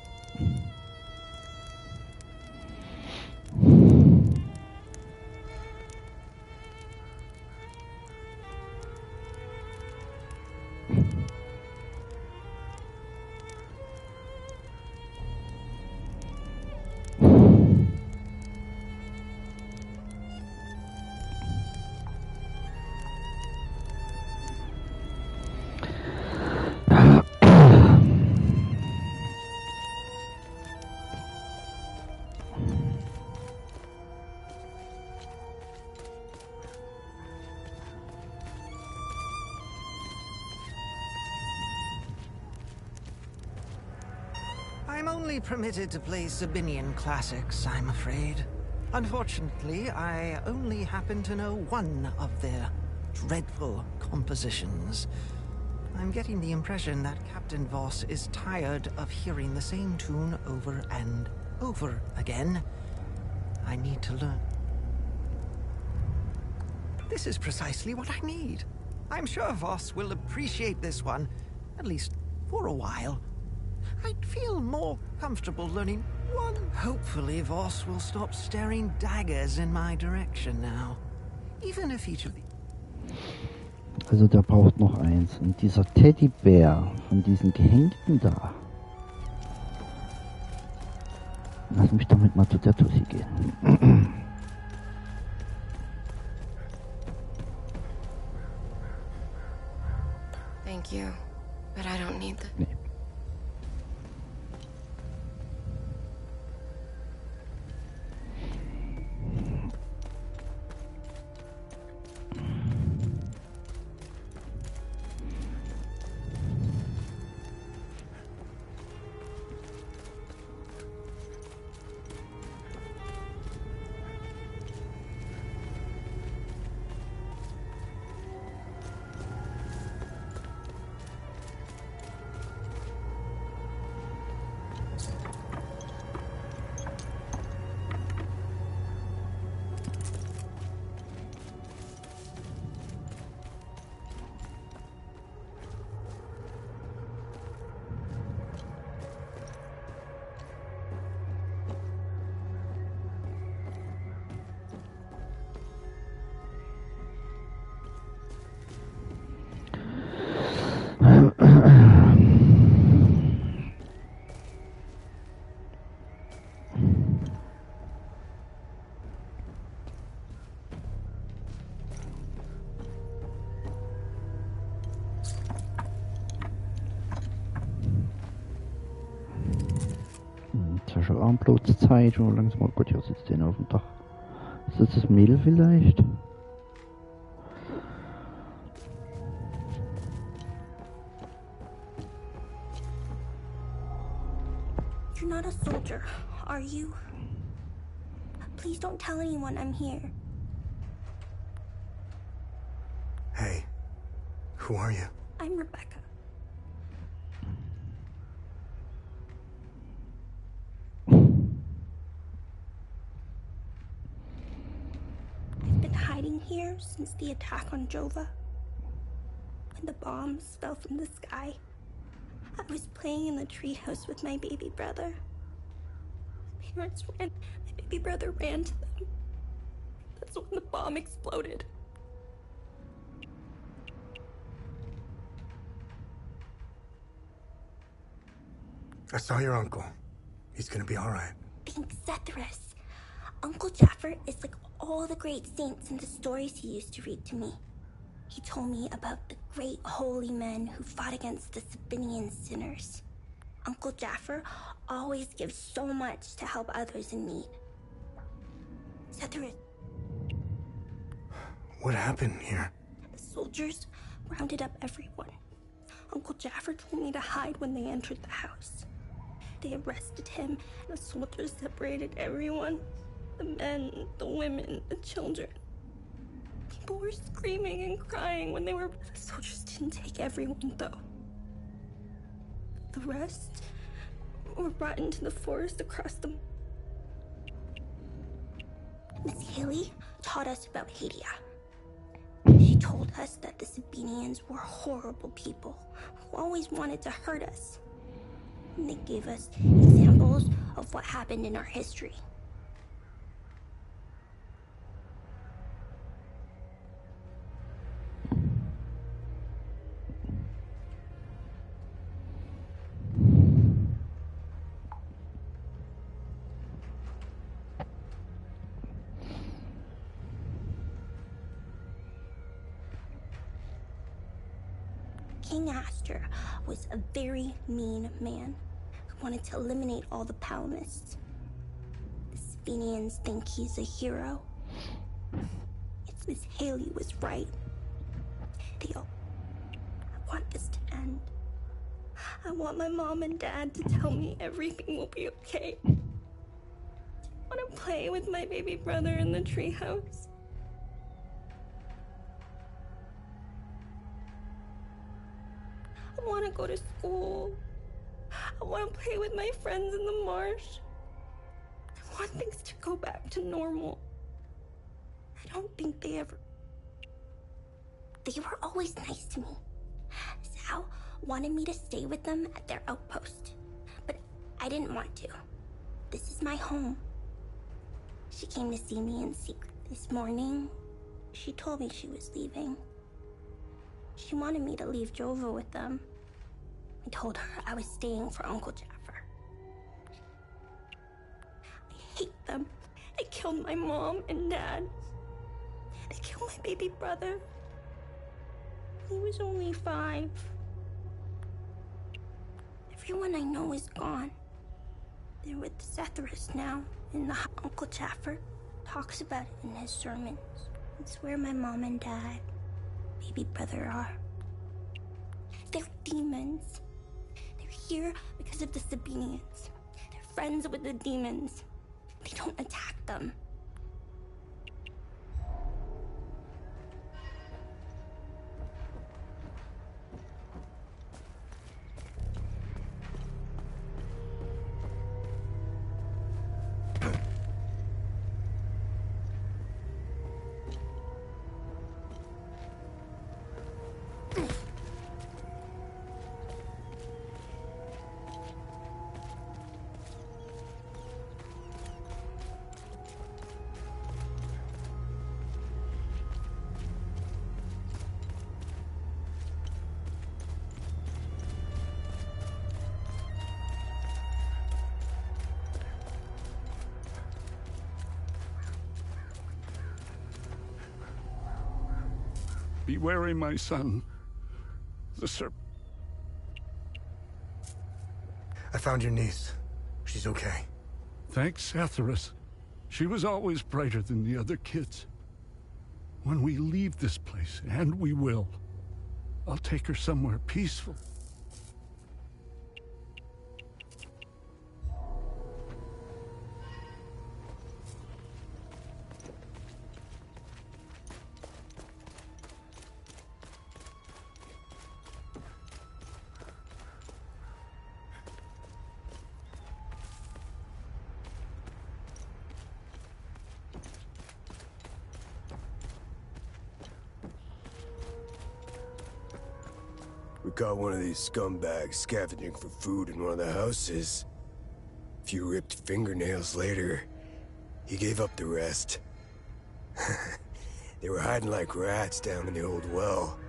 Speaker 12: I'm only permitted to play Sabinian classics, I'm afraid. Unfortunately, I only happen to know one of their dreadful compositions. I'm getting the impression that Captain Voss is tired of hearing the same tune over and over again. I need to learn. This is precisely what I need. I'm sure Voss will appreciate this one, at least for a while. I'd feel more comfortable learning one. Hopefully Voss will stop staring daggers in my direction now. Even if each of the...
Speaker 1: Also der braucht noch eins. Und dieser Teddybär von diesen Gehängten da. Lass mich damit mal zu der Tussi gehen.
Speaker 8: Thank you, but I don't need the...
Speaker 1: Nee. Ist ja schon Armblutszeit schon langsam. Oh Gott, hier sitzt der auf dem Dach. Ist das das Mädel vielleicht?
Speaker 13: You're not a soldier, are you? Please don't tell anyone I'm here.
Speaker 3: Hey, who are you?
Speaker 13: I'm Rebecca. I've been hiding here since the attack on Jova. When the bombs fell from the sky, I was playing in the treehouse with my baby brother. My baby brother ran to them. That's when the bomb exploded.
Speaker 3: I saw your uncle. He's gonna be all right.
Speaker 13: Thanks, Zethris. Uncle Jaffer is like all the great saints in the stories he used to read to me. He told me about the great holy men who fought against the Sabinian sinners. Uncle Jaffer always gives so much to help others in need. Sethris.
Speaker 3: What happened here?
Speaker 13: The soldiers rounded up everyone. Uncle Jaffer told me to hide when they entered the house. They arrested him, and the soldiers separated everyone. The men, the women, the children. People were screaming and crying when they were... The soldiers didn't take everyone, though. The rest were brought into the forest across the... Miss Haley taught us about Hadia. She told us that the Sabinians were horrible people who always wanted to hurt us. And they gave us examples of what happened in our history. King Astor was a very mean man who wanted to eliminate all the Palamists. The Sabinians think he's a hero. It's Miss Haley was right. They all... I want this to end. I want my mom and dad to tell me everything will be okay. I want to play with my baby brother in the treehouse. I want to go to school. I want to play with my friends in the marsh. I want things to go back to normal. I don't think they ever... They were always nice to me. Sal wanted me to stay with them at their outpost, but I didn't want to. This is my home. She came to see me in secret this morning. She told me she was leaving. She wanted me to leave Jova with them. I told her I was staying for Uncle Jaffer. I hate them. They killed my mom and dad. They killed my baby brother. He was only 5. Everyone I know is gone. They're with Sethris now, and Uncle Jaffer talks about it in his sermons. It's where my mom and dad, baby brother are. They're demons. They're here because of the Sabinians. They're friends with the demons. They don't attack them.
Speaker 5: Be wary, my son. The serp...
Speaker 3: I found your niece. She's okay.
Speaker 5: Thanks, Sethris. She was always brighter than the other kids. When we leave this place, and we will, I'll take her somewhere peaceful.
Speaker 9: We caught one of these scumbags scavenging for food in one of the houses. A few ripped fingernails later, he gave up the rest. They were hiding like rats down in the old well.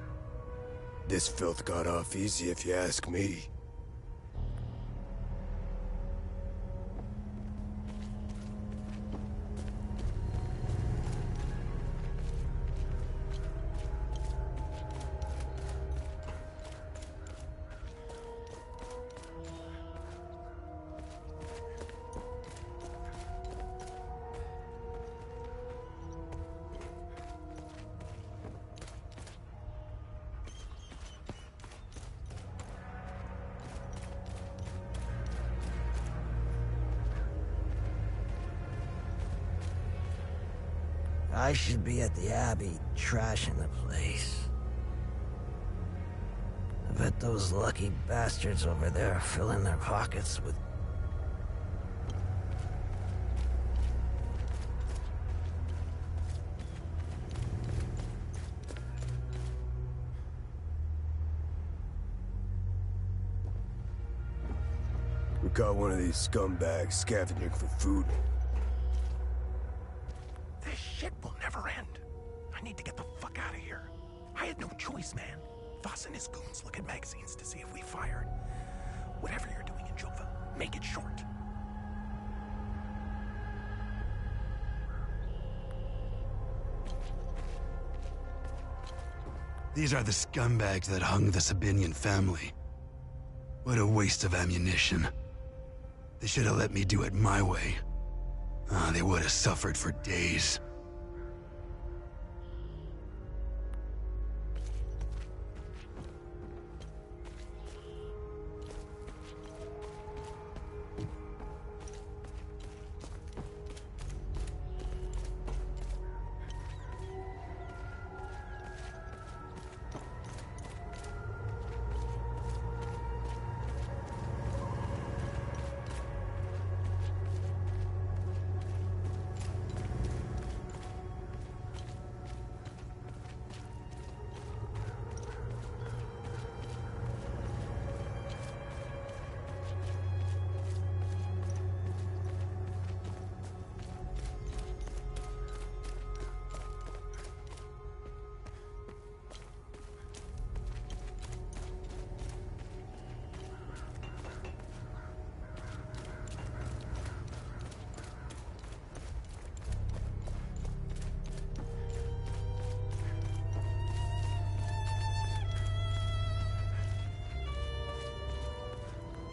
Speaker 9: This filth got off easy if you ask me.
Speaker 12: I should be at the Abbey, trashing the place. I bet those lucky bastards over there are filling their pockets with...
Speaker 9: We caught one of these scumbags scavenging for food.
Speaker 6: This shit will never end. I need to get the fuck out of here. I had no choice, man. Voss and his goons look at magazines to see if we fired. Whatever you're doing in Jova, make it short.
Speaker 5: These are the scumbags that hung the Sabinian family. What a waste of ammunition. They should have let me do it my way. They would have suffered for days.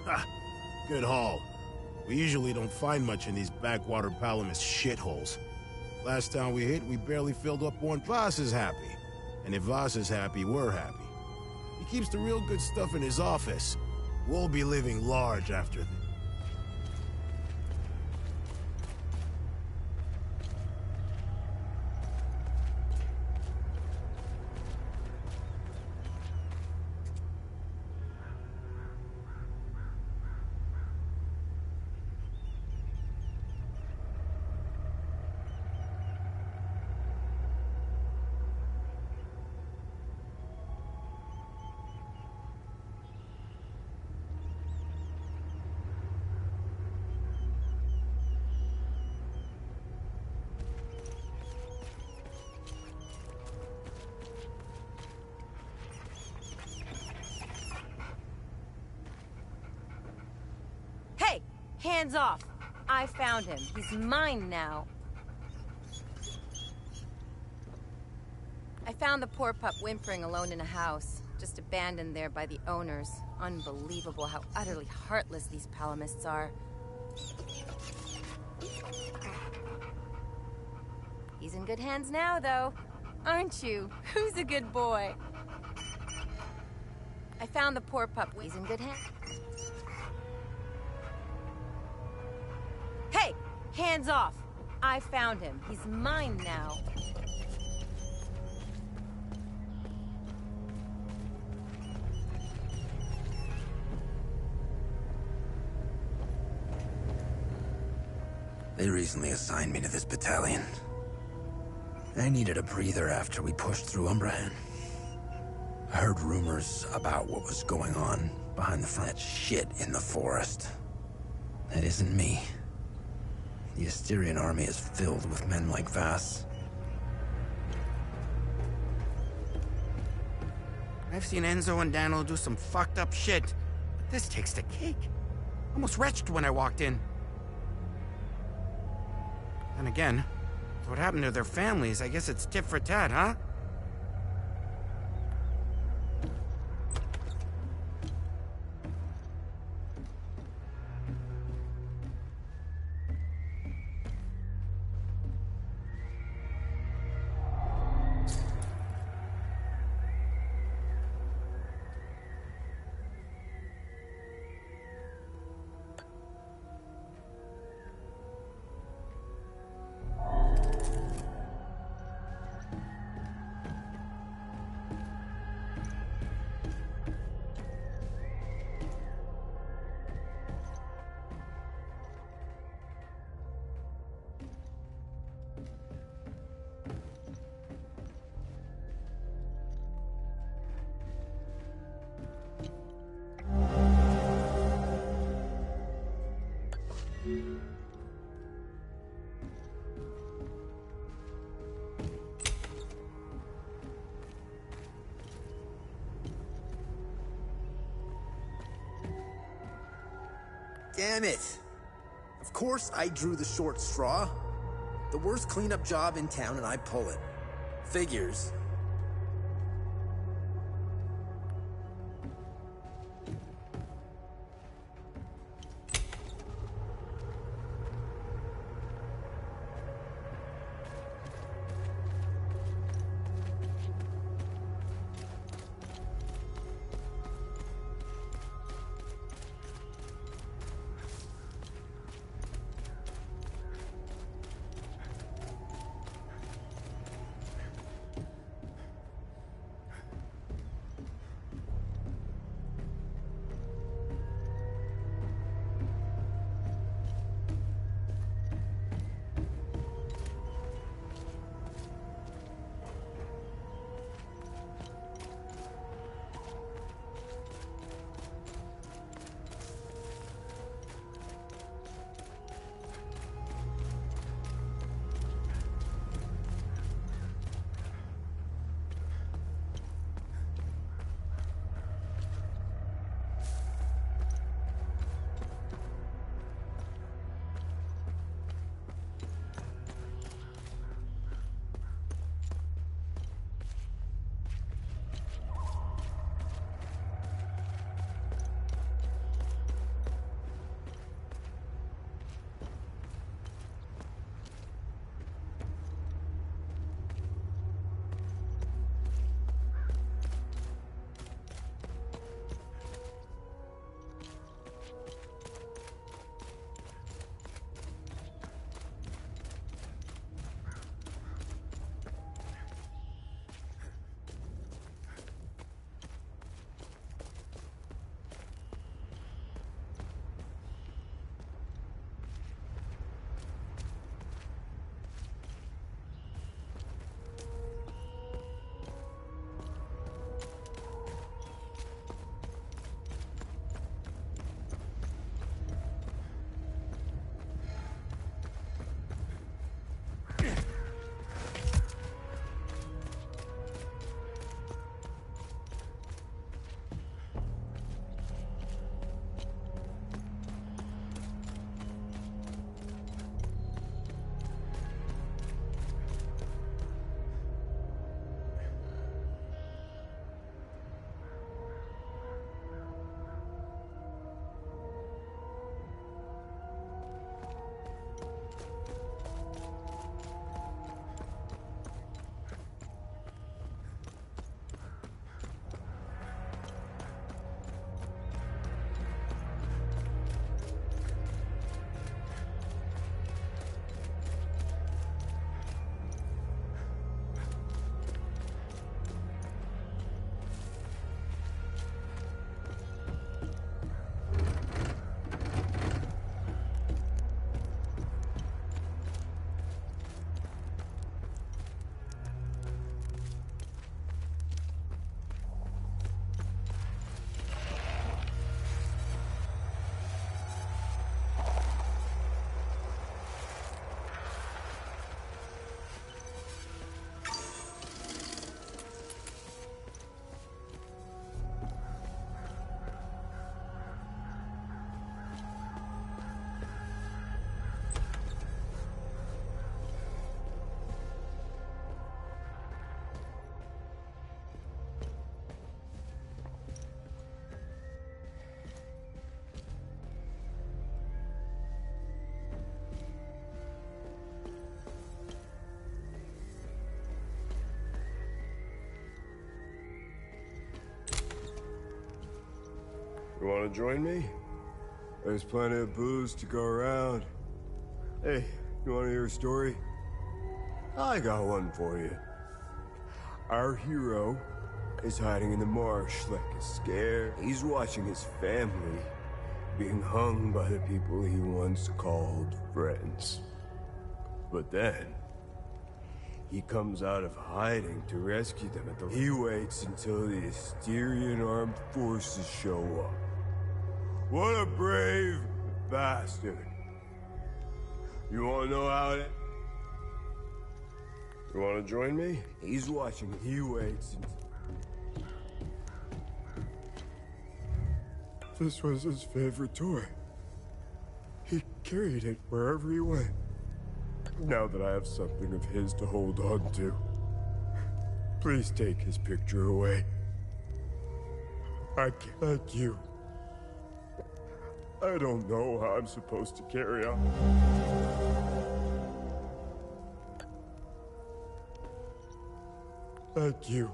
Speaker 2: Ha! Good haul. We usually don't find much in these backwater Palamas shitholes. Last time we hit, we barely filled up one. Voss is happy. And if Voss is happy, we're happy. He keeps the real good stuff in his office. We'll be living large after this.
Speaker 14: Hands off! I found him. He's mine now. I found the poor pup whimpering alone in a house, just abandoned there by the owners. Unbelievable how utterly heartless these Palamists are. He's in good hands now, though. Aren't you? Who's a good boy? I found the poor pup. He's in good hands. Hey! Hands off! I found him. He's mine now.
Speaker 10: They recently assigned me to this battalion. I needed a breather after we pushed through Umbrahan. I heard rumors about what was going on behind the front. That shit in the forest. That isn't me. The Asterian army is filled with men like Vass.
Speaker 2: I've seen Enzo and Daniel do some fucked up shit, but this takes the cake. Almost retched when I walked in. And again, what happened to their families? I guess it's tit for tat, huh?
Speaker 10: Damn it. Of course I drew the short straw. The worst cleanup job in town and I pull it. Figures.
Speaker 15: You want to join me? There's plenty of booze to go around. Hey, you want to hear a story? I got one for you. Our hero is hiding in the marsh like a scare. He's watching his family being hung by the people he once called friends. But then, he comes out of hiding to rescue them at the... He waits until the Asterian armed forces show up. What a brave bastard. You wanna know how it... You wanna join me? He's watching. He waits until... This was his favorite toy. carried it wherever he went. Now that I have something of his to hold on to, please take his picture away. I can't you. I don't know how I'm supposed to carry on. Thank you.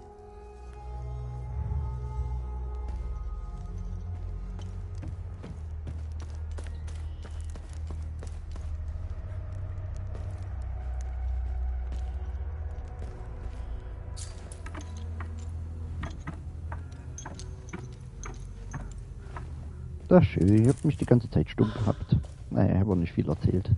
Speaker 1: Das ist schön, ich hab mich die ganze Zeit stumm gehabt. Naja, ich habe auch nicht viel erzählt.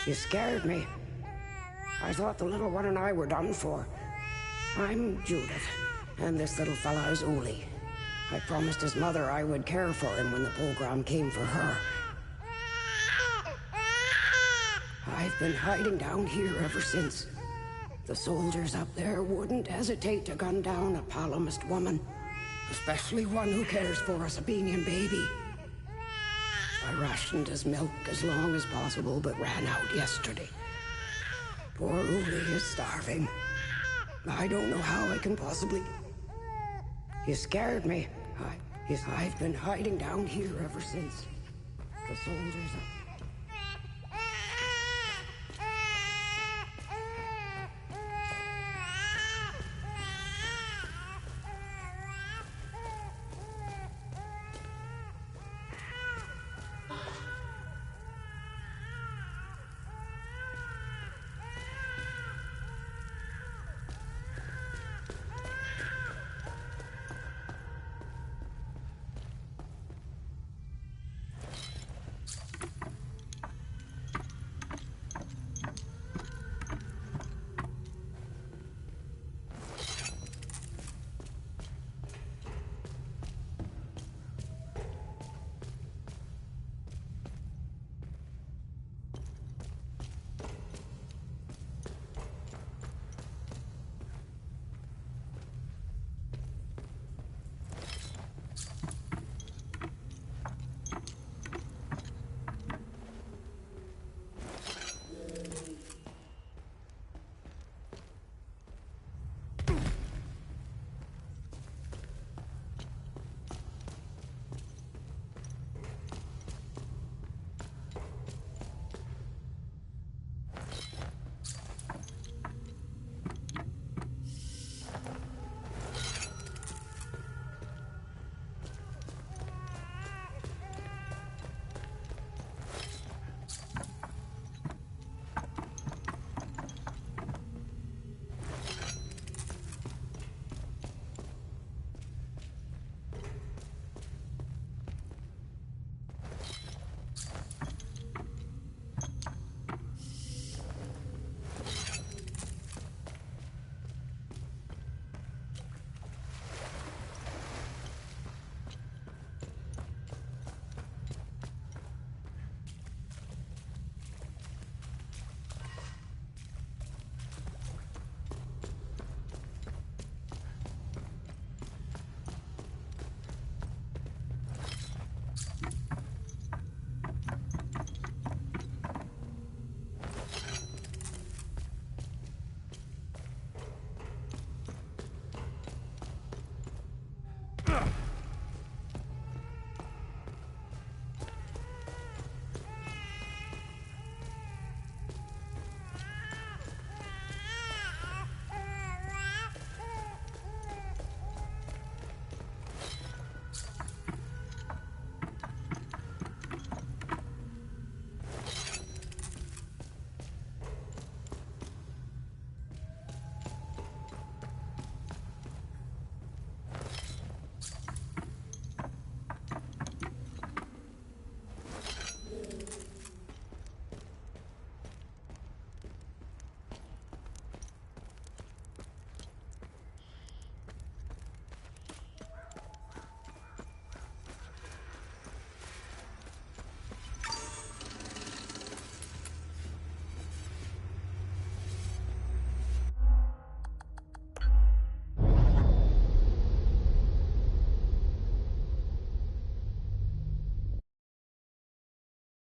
Speaker 16: You scared me. I thought the little one and I were done for. I'm Judith, and this little fella is Uli. I promised his mother I would care for him when the program came for her. I've been hiding down here ever since. The soldiers up there wouldn't hesitate to gun down a Palomist woman, especially one who cares for a Sabinian baby. I rationed his milk as long as possible, but ran out yesterday. Poor Uli is starving. I don't know how I can possibly... You scared me. Yes, I've been hiding down here ever since the soldiers up